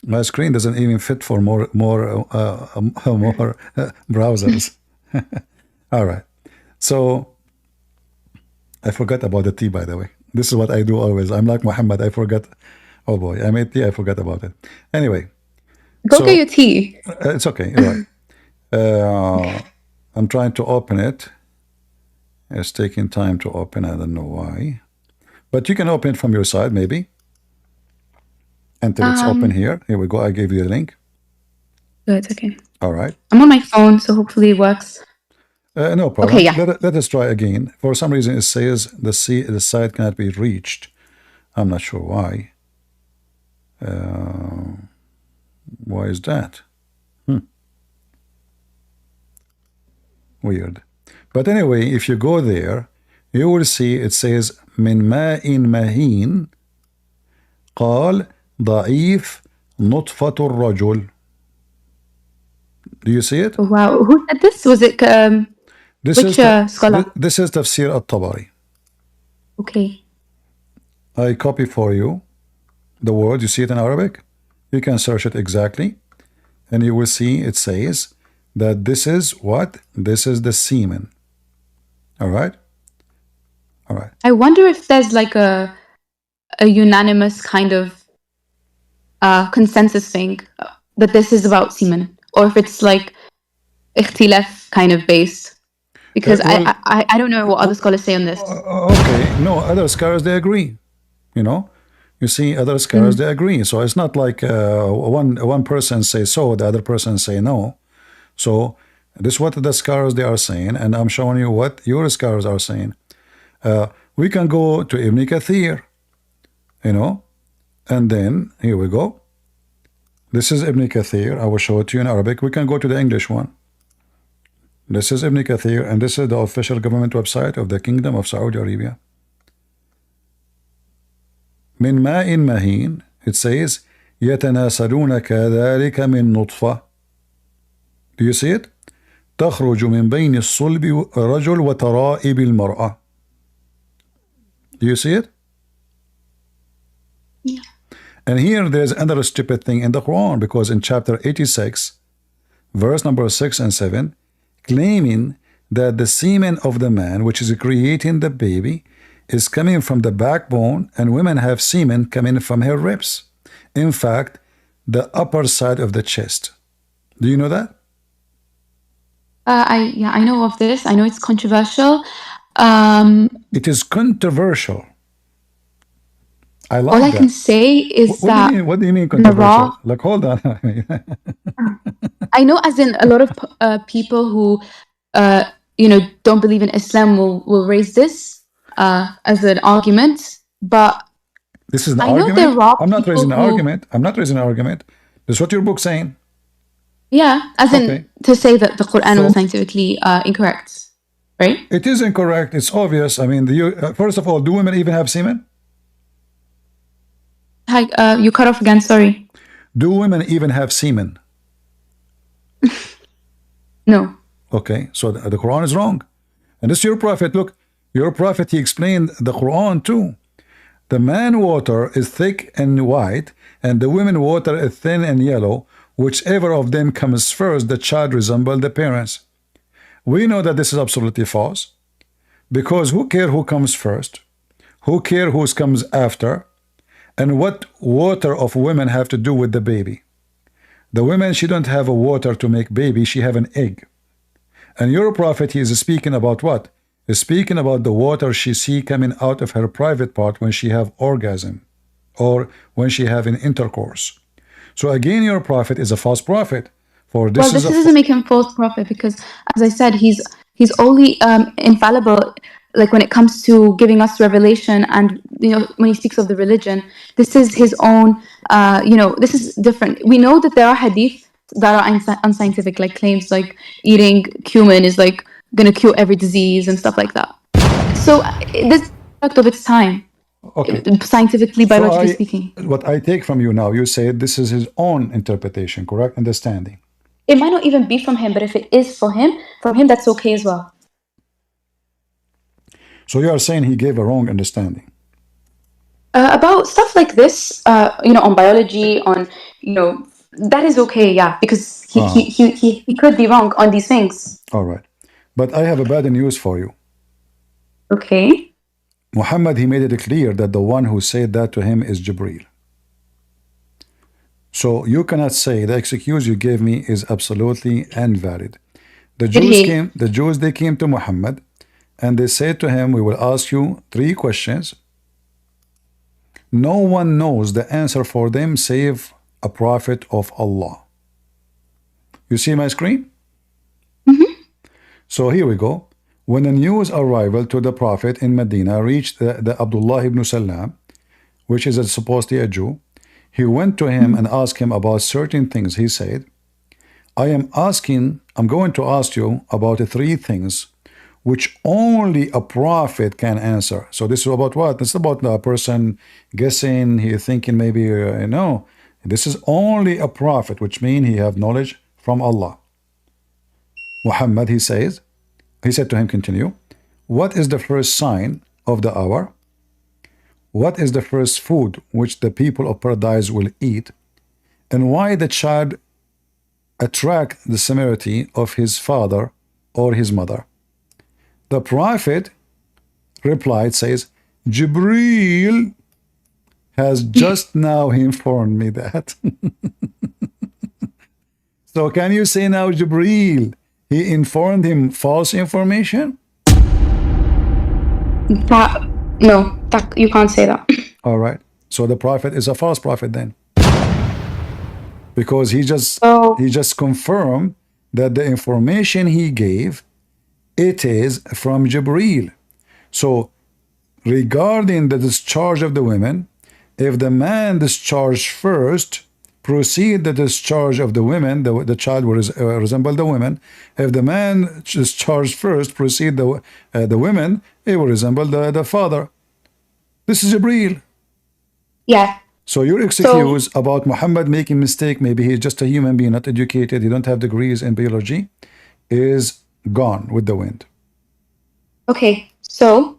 My screen doesn't even fit for more browsers. All right. So I forgot about the tea, by the way. This is what I do always. I'm like Muhammad. I forgot. Oh boy, I made tea. I forgot about it. Anyway. Go get your tea. It's okay. You're right. I'm trying to open it. It's taking time to open. I don't know why. But you can open it from your side, maybe. Until it's open here. Here we go. I gave you the link. Good. Okay. All right. I'm on my phone, so hopefully it works. No problem. Okay, yeah. Let us try again. For some reason, it says the site cannot be reached. I'm not sure why. Why is that? Weird. But anyway, if you go there, you will see it says من ماء مهين قال ضعيف نطفة الرجل. Do you see it? Wow. Who said this? Was it which scholar? This is Tafsir al-Tabari. Okay. I copy for you the word. You see it in Arabic? You can search it exactly. And you will see it says that this is what? This is the semen. All right? All right. I wonder if there's like a unanimous kind of consensus thing that this is about semen, or if it's like ikhtilaf kind of based. Because I don't know what other scholars say on this. Okay. No, other scholars, they agree. You know? You see, other scholars, they agree. So it's not like one person says so, the other person say no. So this is what the scholars, they are saying, and I'm showing you what your scholars are saying. We can go to Ibn Kathir, you know, and then, here we go. This is Ibn Kathir. I will show it to you in Arabic. We can go to the English one. This is Ibn Kathir, and this is the official government website of the Kingdom of Saudi Arabia. من ماء مهين, it says يتناسلون كذلك من نطفة. Do you see it? تخرج من بين الصلب الرجل وترائب المرأة. Do you see it? Yeah. And here there's another stupid thing in the Quran, because in chapter 86, verse number 6 and 7, claiming that the semen of the man, which is creating the baby, is coming from the backbone, and women have semen coming from her ribs. In fact, the upper side of the chest. Do you know that? I know of this. I know it's controversial. It is controversial. I All I like can that. say is What do you that mean? What do you mean in the controversial? raw, Like, hold on. I know, as in a lot of people who, don't believe in Islam will raise this as an argument, but This is an I know there argument? are I'm not people raising an who, argument. I'm not raising an argument. This is what your book's saying. yeah, as Okay. in to say that the Quran was So scientifically incorrect, right? it is incorrect. It's obvious. I mean, first of all, do women even have semen? Hi, you cut off again. Sorry. Do women even have semen? No. Okay. So the Quran is wrong. And this is your prophet. Look, your prophet, he explained the Quran too. The man water is thick and white, and the women water is thin and yellow. Whichever of them comes first, the child resembles the parents. We know that this is absolutely false, because who care who comes first? Who care who comes after? And what water of women have to do with the baby? The women, she don't have a water to make baby, she have an egg. And your prophet, he is speaking about what? He's speaking about the water she see coming out of her private part when she have orgasm, or when she have an intercourse. So again, your prophet is a false prophet. For this Well, is this a doesn't make him false prophet because, as I said, he's only infallible. Like when it comes to giving us revelation, and when he speaks of the religion, this is his own. This is different. We know that there are hadith that are unscientific, like claims like eating cumin is like gonna cure every disease and stuff like that. So this is a product of its time, okay. scientifically, So biologically speaking. what I take from you now, you say this is his own interpretation, correct? Understanding. It might not even be from him, but if it is from him, that's okay as well. So you are saying he gave a wrong understanding. About stuff like this, on biology, that is okay, yeah, because he could be wrong on these things. All right. But I have a bad news for you. Okay. Muhammad, he made it clear that the one who said that to him is Jibreel. So you cannot say the excuse you gave me is absolutely invalid. The Jews, they came to Muhammad and they said to him, we will ask you 3 questions. No one knows the answer for them save a prophet of Allah. You see my screen? So here we go. When the news arrival to the prophet in Medina reached the Abdullah ibn Salam, which is supposedly a Jew, he went to him and asked him about certain things. He said, I'm going to ask you about 3 things which only a prophet can answer. So this is about what? This is about a person guessing, he thinking maybe, no. This is only a prophet, which means he have knowledge from Allah. Muhammad, he said to him, continue, what is the first sign of the hour? What is the first food which the people of paradise will eat? And why the child attract the similarity of his father or his mother? The prophet replied, says, Jibreel has just now informed me that. So can you say now Jibreel, he informed him false information? No, you can't say that. All right. So the prophet is a false prophet then. Because he just confirmed that the information he gave, it is from Jibreel. So regarding the discharge of the women, if the man discharged first, proceed the discharge of the women, the child will resemble the women. If the man discharged first, proceed the women, it will resemble the father. This is Jibreel. Yeah. So your excuse about Muhammad making mistake, maybe he's just a human being, not educated, he don't have degrees in biology, is gone with the wind. Okay, so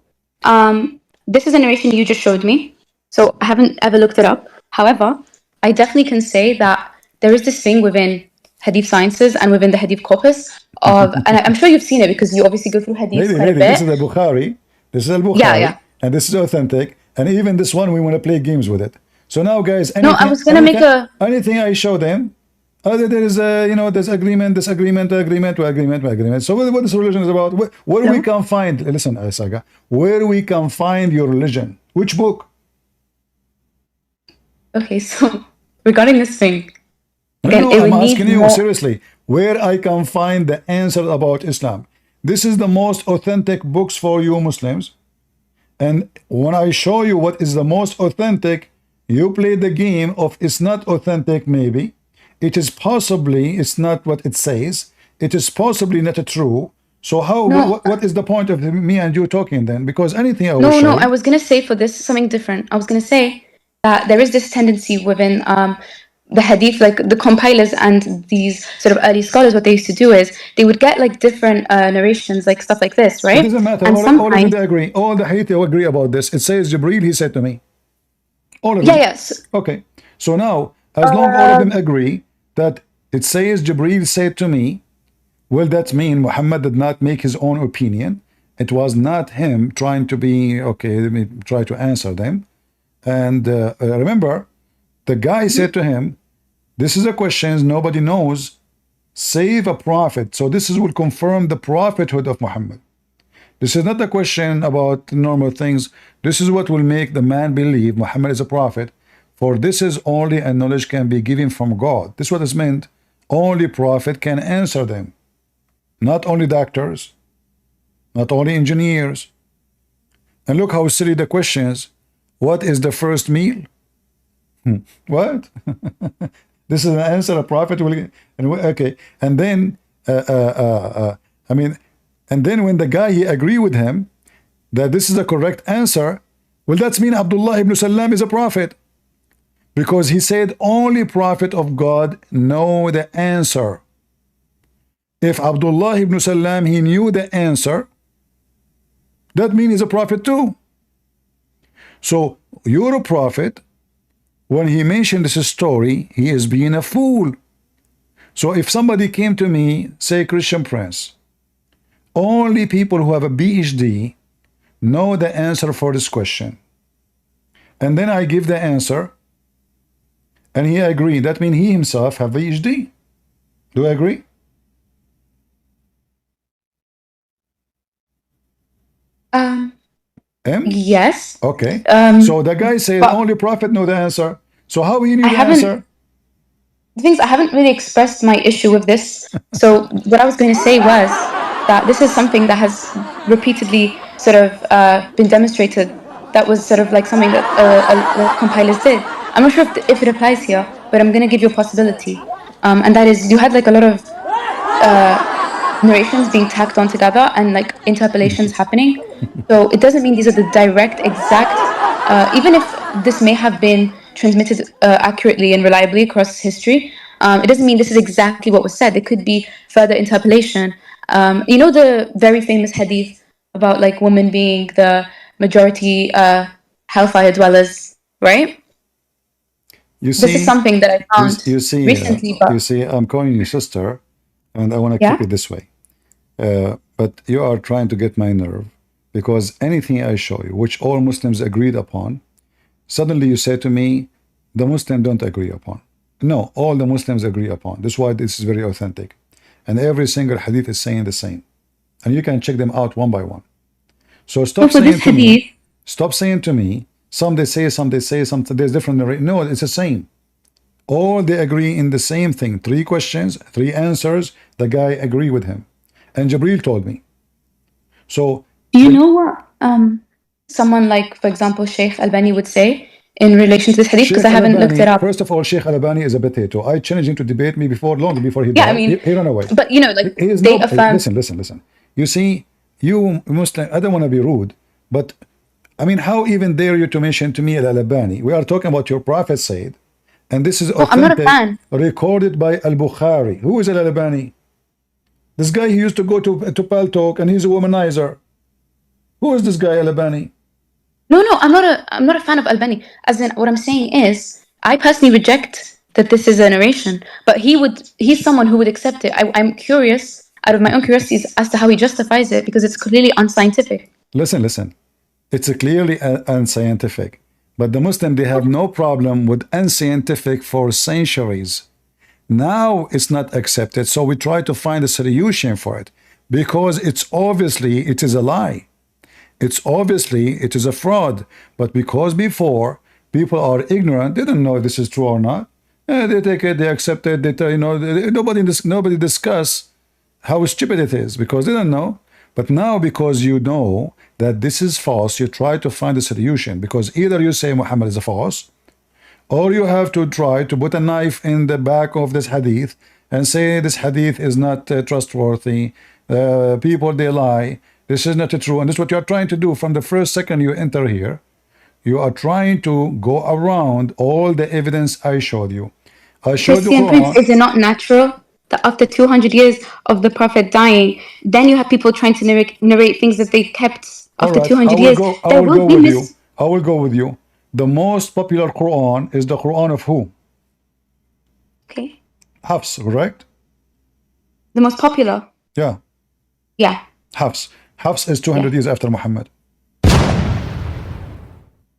this is a narration you just showed me. So I haven't ever looked it up. However, I definitely can say that there is this thing within Hadith sciences and within the Hadith corpus of, and I'm sure you've seen it because you obviously go through Hadith quite a bit. This is the Bukhari. This is al-Bukhari, and this is authentic. And even this one, we want to play games with it. So now, guys, anything I show them, There is there's agreement, disagreement, agreement, agreement. So what this religion is about? Where we can find? Listen, Saga. Where we can find your religion? Which book? Okay, so regarding this thing, again, No, it I'm would need asking you more. seriously. Where I can find the answer about Islam? This is the most authentic books for you Muslims. And when I show you what is the most authentic, you play the game of it's not authentic, maybe. It is possibly, it's not what it says. It is possibly not true. So how, No, what is the point of me and you talking then? Because anything I will no, show I you. was gonna say for this something different. I was gonna say that there is this tendency within the hadith, like the compilers and these sort of early scholars, what they used to do is they would get like different narrations, like stuff like this, It right? doesn't matter. And All of them sometimes, they agree. All the hadith they agree about this. It says Jibreel, he said to me. All of yeah, them. yes. Okay. So now, as long all of them agree that it says Jibreel said to me, well, that means Muhammad did not make his own opinion. It was not him trying to be, okay, let me try to answer them. And remember, the guy said to him, this is a question nobody knows, save a prophet. So this will confirm the prophethood of Muhammad. This is not a question about normal things. This is what will make the man believe Muhammad is a prophet. For this is only a knowledge can be given from God. This is what is meant. Only prophet can answer them. Not only doctors, not only engineers. And look how silly the questions. What is the first meal? What? This is an answer a prophet will get. Okay. And then, I mean, and then when the guy, he agree with him that this is the correct answer, well, that's mean Abdullah ibn Salam is a prophet. Because he said only prophet of God know the answer. If Abdullah ibn Salam, he knew the answer, that means he's a prophet too. So you're a prophet. When he mentioned this story, he is being a fool. So if somebody came to me, say Christian Prince, only people who have a PhD know the answer for this question. And then I give the answer, and he agreed. That means he himself have a PhD. Do I agree? Yes. Okay. So the guy said But only prophet know the answer. So how he knew I the haven't. answer? The things I haven't really expressed my issue with this. So what I was going to say was that this is something that has repeatedly sort of been demonstrated. That was sort of like something that the compilers did. I'm not sure if it applies here, but I'm going to give you a possibility, and that is you had like a lot of narrations being tacked on together and like interpolations happening. So it doesn't mean these are the direct, exact. Even if this may have been transmitted accurately and reliably across history, it doesn't mean this is exactly what was said. There could be further interpolation. You know the very famous hadith about like women being the majority hellfire dwellers, right? You This is see, something that I found recently, but you see, I'm calling you sister, and I want to keep yeah. it this way. But you are trying to get my nerve because anything I show you, which all Muslims agreed upon, suddenly you say to me, the Muslims don't agree upon. No, all the Muslims agree upon. That's why this is very authentic. And every single hadith is saying the same. And you can check them out one by one. So So for this hadith, stop saying to me, some they say, some there's different. No, it's the same. All they agree in the same thing. 3 questions, 3 answers. The guy agree with him. And Jibreel told me. So do you know what someone like, for example, Sheikh Albani would say in relation to this hadith? Because Sheikh I haven't looked it Al-Albani, up. first of all, Sheikh Al-Albani is a potato. I challenged him to debate me long before he Yeah, I died. mean, He ran away. but you know, like He is they no. affirm. Listen. You see, you Muslim. I don't want to be rude, but I mean, how even dare you to mention to me Al-Albani? We are talking about your Prophet said, and this is No, I'm not a authentic, fan. recorded by Al-Bukhari. Who is Al-Albani? This guy, he used to go to Paltalk, and he's a womanizer. Who is this guy, Al-Albani? No, I'm not a fan of Albani. As in, what I'm saying is, I personally reject that this is a narration. But he's someone who would accept it. I'm curious, out of my own curiosity, as to how he justifies it because it's clearly unscientific. Listen. It's clearly unscientific. But the Muslim, they have no problem with unscientific for centuries. Now it's not accepted, so we try to find a solution for it, because it's obviously it is a lie. It's obviously it is a fraud. But because before people are ignorant, they don't know if this is true or not. They take it, they accept it. Nobody discuss how stupid it is because they don't know. But now, because you know that this is false, you try to find a solution, because either you say Muhammad is a false, or you have to try to put a knife in the back of this hadith and say this hadith is not trustworthy. People, they lie. This is not true. And this is what you are trying to do from the first second you enter here. You are trying to go around all the evidence I showed you. I showed you Christian Prince, is it not natural that after 200 years of the Prophet dying, then you have people trying to narrate things that they kept after 200 years? I will go with you. The most popular Quran is the Quran of who? Okay. Hafs, correct? The most popular? Yeah. Yeah. Hafs. Hafs is 200 years after Muhammad.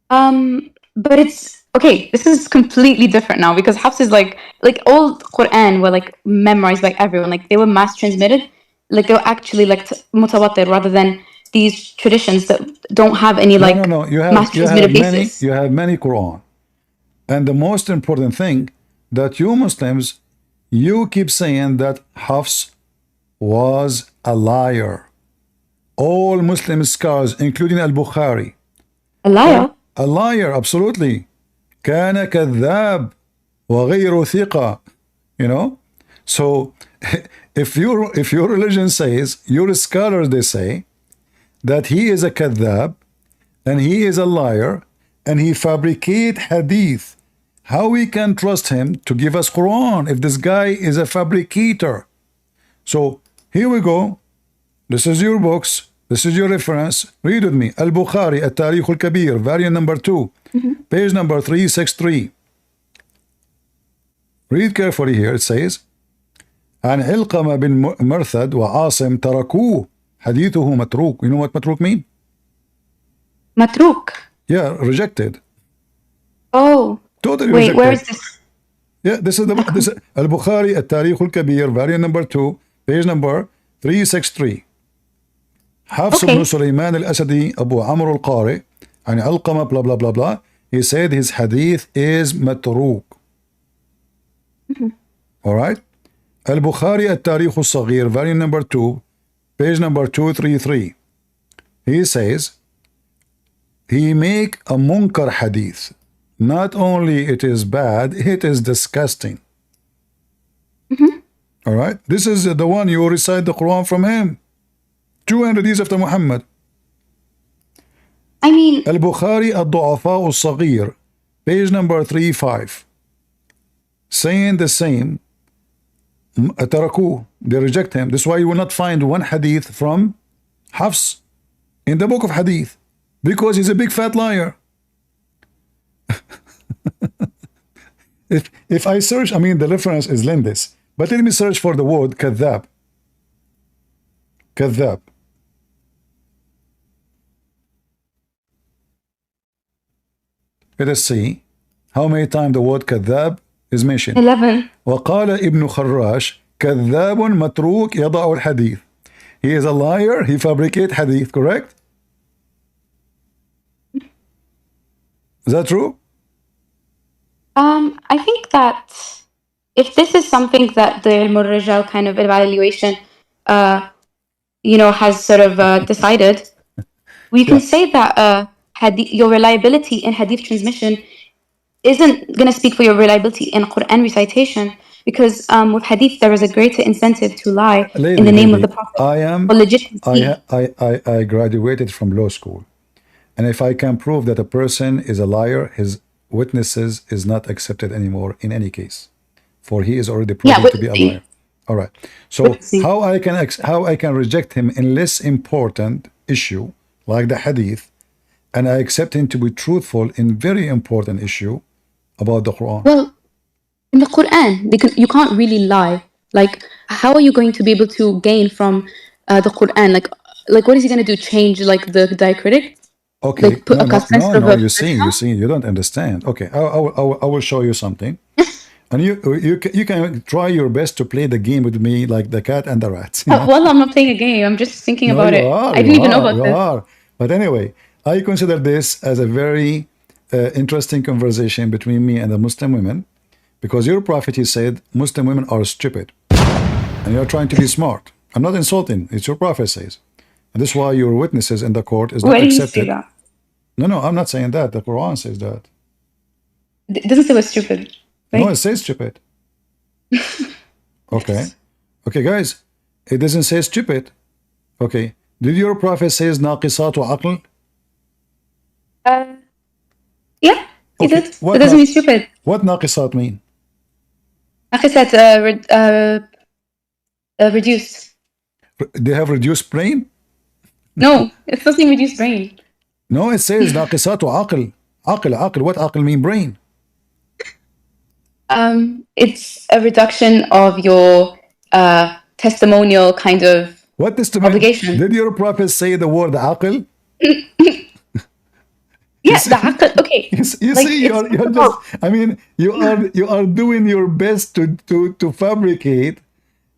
But it's okay. This is completely different now, because Hafs is like all Quran were like memorized by everyone. Like they were mass transmitted. Like they were actually like mutawatir, rather than these traditions that don't have any like mass transmitted basis. You have many Quran, and the most important thing that you Muslims, you keep saying that Hafs was a liar. All Muslim scholars, including Al-Bukhari, A liar? A liar, absolutely. كان كذاب وغير ثقة. You know? So if your religion says, your scholars, they say that he is a kadhab and he is a liar and he fabricate hadith, how we can trust him to give us Quran if this guy is a fabricator? So here we go. This is your books. This is your reference. Read with me. Al-Bukhari, At-Tarikh al-Kabir, variant number 2, page number 363. Read carefully here. It says, عن علقمة بن مرثد وعاصم تركوه حديثه متروك. You know what متروك mean? Matruk. Yeah, rejected. Oh. Totally Wait, rejected. where is this? Yeah, this is Al-Bukhari, At-Tarikh al-Kabir, variant number 2, page number 363. حفص بن سليمان الأسدي أبو عمرو القارئ عن علقمة blah blah blah blah. He said his hadith is متروك. Alright. Al-Bukhari At-Tarikh al-Saghir, variant number 2, page number 233. He says he make a munkar hadith. Not only it is bad, it is disgusting. Alright. This is the one you recite the Quran from him. 200 years after Muhammad. I mean, Al-Bukhari Ad-Du'afa al-Saghir, page number 35, saying the same. Taraku, they reject him. This is why you will not find one hadith from Hafs in the book of hadith, because he's a big fat liar. if I search, I mean the reference is Lindis, but let me search for the word kadhab. Kadhab. Let us see how many times the word كذاب is mentioned. 11. وقال ابن خراش كذاب متروك يضع الحديث. He is a liar, he fabricates hadith, correct? Is that true? I think that if this is something that the Ilm al-Rijal kind of evaluation, has sort of decided, we can say that your reliability in hadith transmission isn't going to speak for your reliability in Quran recitation, because with hadith there is a greater incentive to lie in the name of the Prophet. I graduated from law school, and if I can prove that a person is a liar, his witnesses is not accepted anymore in any case, for he is already proven to be a liar. All right. So how I can reject him in less important issue like the hadith, and I accept him to be truthful in very important issue about the Quran? Well, in the Quran, you can't really lie. Like, how are you going to be able to gain from the Quran? Like, what is he going to do? Change like the diacritic? Okay, like, no, you see, you don't understand. Okay, I will show you something. And you can try your best to play the game with me like the cat and the rat. You know? Well, I'm not playing a game. I'm just thinking No, about you it. are, I you didn't even know are, about you this. are. But anyway, I consider this as a very interesting conversation between me and the Muslim women, because your prophet, he said, Muslim women are stupid, and you're trying to be smart. I'm not insulting. It's your prophet says. And this is why your witnesses in the court is not Where do you say accepted. that? No, I'm not saying that. The Quran says that. It doesn't say we're stupid, No, it right? says stupid. Okay. Okay, guys. It doesn't say stupid. Okay. Did your prophet says naqisatu aql? Yeah, he Okay. did. It What doesn't mean stupid. what naqisat mean? Like I said, reduced. They have reduced brain? No, it's nothing reduced brain. No, it says naqisatu aql. Aql. What aql mean? Brain. It's a reduction of your testimonial kind of What testimony? obligation. Did your prophet say the word aql? Yeah, the aql. Okay. You Like, see, it's you're just. I mean, you are doing your best to fabricate.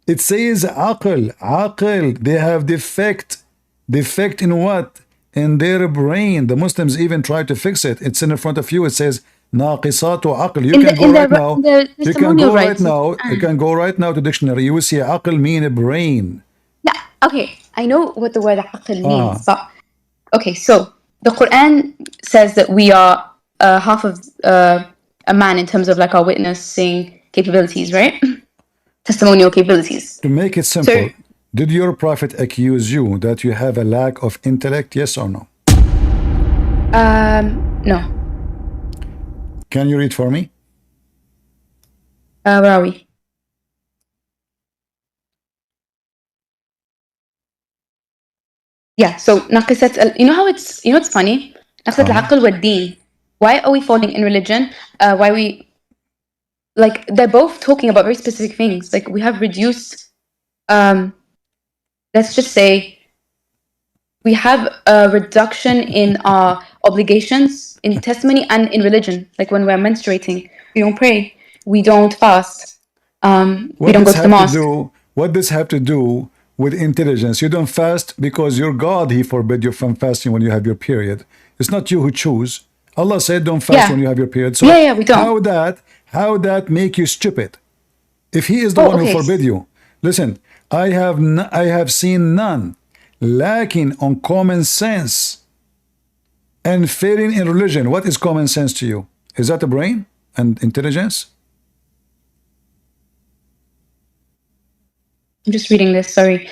It says aql. They have defect. Defect in what? In their brain. The Muslims even try to fix it. It's in front of you. It says naqisatu aql. You can go right now. You can go right now. You can go right now to dictionary. You will see aql mean a brain. Yeah, okay. I know what the word aql means, but okay, so the Qur'an says that we are half of a man in terms of like our witnessing capabilities, right? Testimonial capabilities. To make it simple, did your prophet accuse you that you have a lack of intellect? Yes or no? No. Can you read for me? Where are we? Yeah, so ناقصة you know how it's funny? ناقصة العقل والدين. Why are we falling in religion? Why we like they're both talking about very specific things. Like we have reduced let's just say we have a reduction in our obligations in testimony and in religion. Like when we're menstruating, we don't pray, we don't fast, we don't go to the mosque. What does have to do with intelligence? You don't fast because your God, he forbid you from fasting when you have your period. It's not you who choose. Allah said don't fast when you have your period. So we don't. How that make you stupid? If he is the one who forbid you. Listen, I have seen none lacking on common sense and failing in religion. What is common sense to you? Is that the brain and intelligence? I'm just reading this, sorry.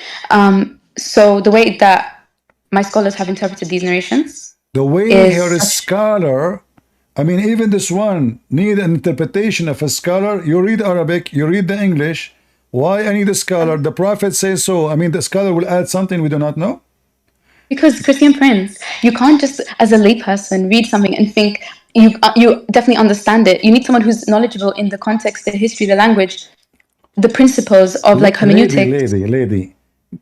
So the way that my scholars have interpreted these narrations, the way you're a scholar, I mean, even this one need an interpretation of a scholar. You read Arabic, you read the English. Why I need a scholar? The Prophet says so. I mean, the scholar will add something we do not know. Because Christian Prince, you can't just, as a layperson, read something and think you definitely understand it. You need someone who's knowledgeable in the context, the history, the language, the principles of like hermeneutics. Lady,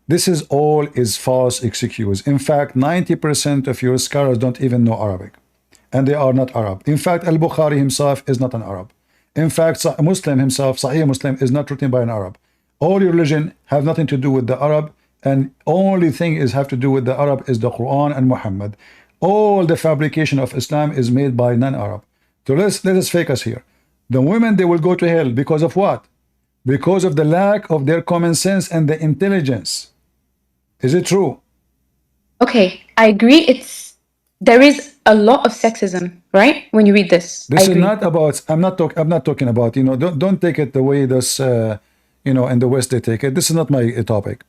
this is false excuse. In fact, 90% of your scholars don't even know Arabic, and they are not Arab. In fact, Al-Bukhari himself is not an Arab. In fact, Muslim himself, Sahih Muslim, is not written by an Arab. All your religion have nothing to do with the Arab, and only thing is have to do with the Arab is the Quran and Muhammad. All the fabrication of Islam is made by non-Arab. So let us fake us here. The women, they will go to hell because of what? Because of the lack of their common sense and the intelligence. Is it true? Okay, I agree. There is a lot of sexism, right? When you read this, this is not about. I'm not talking about. Don't take it the way this. In the West they take it. This is not my topic.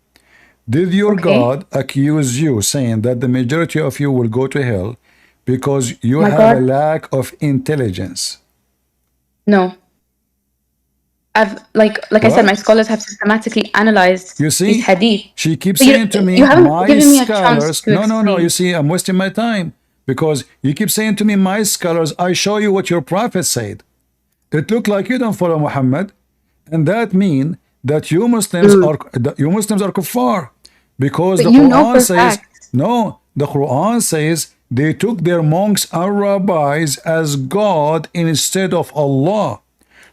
Did your God accuse you, saying that the majority of you will go to hell because you have a lack of intelligence? No. I've like I said, my scholars have systematically analyzed these hadith. She keeps saying to me, my scholars. No. You see, I'm wasting my time because you keep saying to me, my scholars. I show you what your prophet said. It looked like you don't follow Muhammad, and that means that you Muslims are kuffar, because the Quran says no. The Quran says they took their monks and rabbis as God instead of Allah.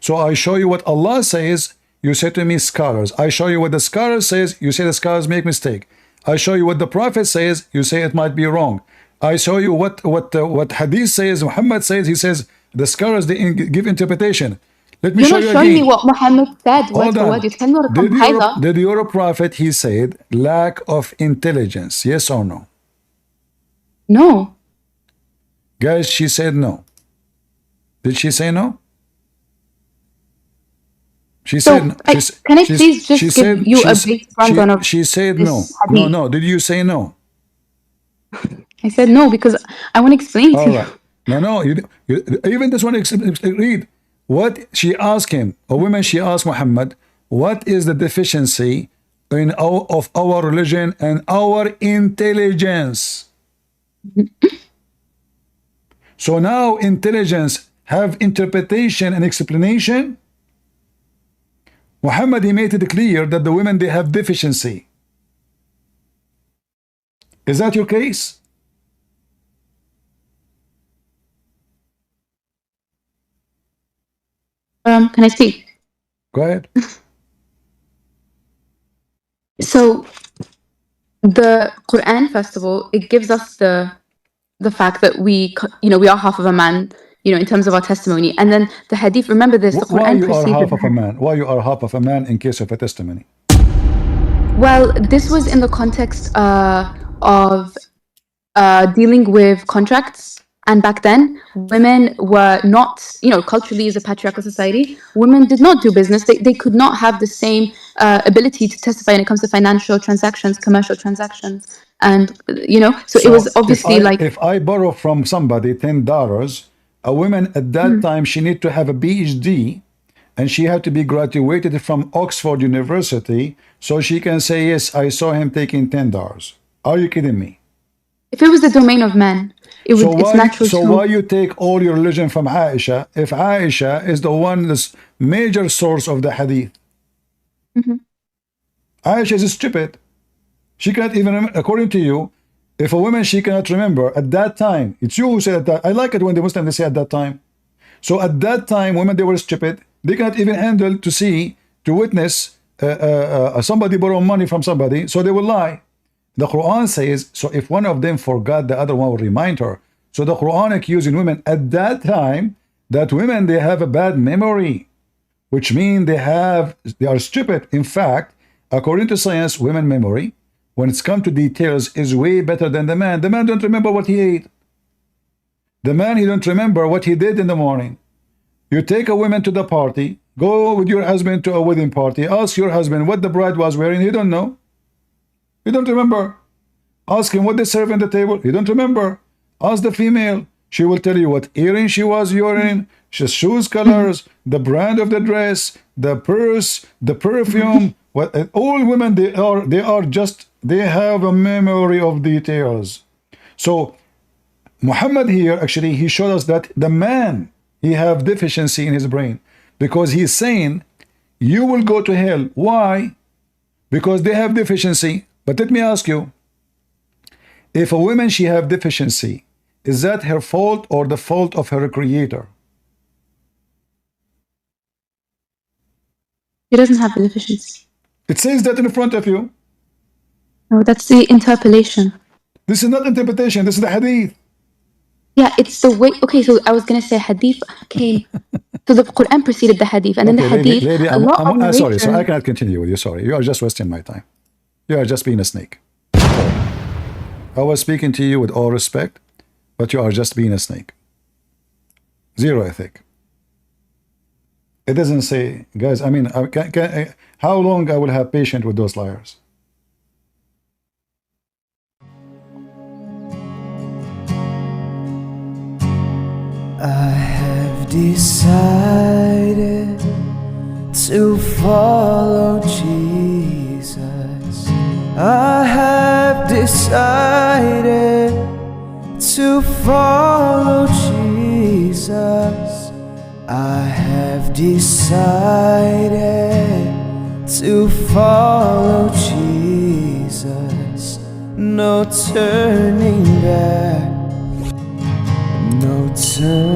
So I show you what Allah says, you say to me scholars. I show you what the scholar says, you say the scholars make mistake. I show you what the Prophet says, you say it might be wrong. I show you what Hadith says, Muhammad says, he says the scholars they give interpretation. Let me show you You're not showing me again. what Muhammad said. Hold on. You tell me what a Did your prophet, he said, lack of intelligence, yes or no? No. Guys, she said no. Did she say no? She So, said can I please just give you a brief rundown of she said this no. hadith? No. Did you say no? I said no because I want to explain to All you. right. No. You even this one. Read what she asked him. A woman. She asked Muhammad, "What is the deficiency in of our religion and our intelligence?" So now intelligence have interpretation and explanation. Muhammad, he made it clear that the women, they have deficiency. Is that your case? Can I speak? Go ahead. So, the Qur'an, first of all, it gives us the fact that we are half of a man, in terms of our testimony. And then the hadith, remember this, the Why Qur'an you are preceded half of a man? Why you are half of a man in case of a testimony? Well, this was in the context of dealing with contracts. And back then, women were not, culturally as a patriarchal society, women did not do business. They could not have the same ability to testify when it comes to financial transactions, commercial transactions. And, so it was obviously if I borrow from somebody $10, a woman at that time, she need to have a PhD and she had to be graduated from Oxford University so she can say, yes, I saw him taking $10. Are you kidding me? If it was the domain of men, it's natural. So why you take all your religion from Aisha if Aisha is the one that's major source of the hadith? Aisha is stupid. She cannot even, according to you, if a woman, she cannot remember at that time. It's you who said that. I like it when the Muslims, they say at that time. So at that time, women, they were stupid. They cannot even handle to witness somebody borrow money from somebody, so they will lie. The Quran says, so if one of them forgot, the other one will remind her. So the Quran accusing women at that time that women, they have a bad memory, which means they are stupid. In fact, according to science, women memory, when it's come to details, is way better than the man. The man don't remember what he ate. The man, he don't remember what he did in the morning. You take a woman to the party, go with your husband to a wedding party, ask your husband what the bride was wearing, he don't know. He don't remember. Ask him what they serve on the table, he don't remember. Ask the female, she will tell you what earring she was wearing, shoes colors, the brand of the dress, the purse, the perfume. All women, they have a memory of details. So Muhammad here, actually, he showed us that the man, he have deficiency in his brain, because he's saying you will go to hell. Why? Because they have deficiency. But let me ask you, if a woman, she have deficiency, is that her fault or the fault of her creator? She doesn't have the deficiency. It says that in front of you. No, that's the interpolation. This is not interpretation, this is the hadith. Yeah, it's the way. Okay, so I was gonna say hadith came. So the Quran preceded the hadith, and then the hadith. Lady, I'm sorry, so I cannot continue with you. Sorry, you are just wasting my time. You are just being a snake. I was speaking to you with all respect, but you are just being a snake. Zero ethic. It doesn't say, guys. I mean, how long I will have patience with those liars? I have decided to follow Jesus. I have decided to follow Jesus. I have decided to follow Jesus. No turning back. No turning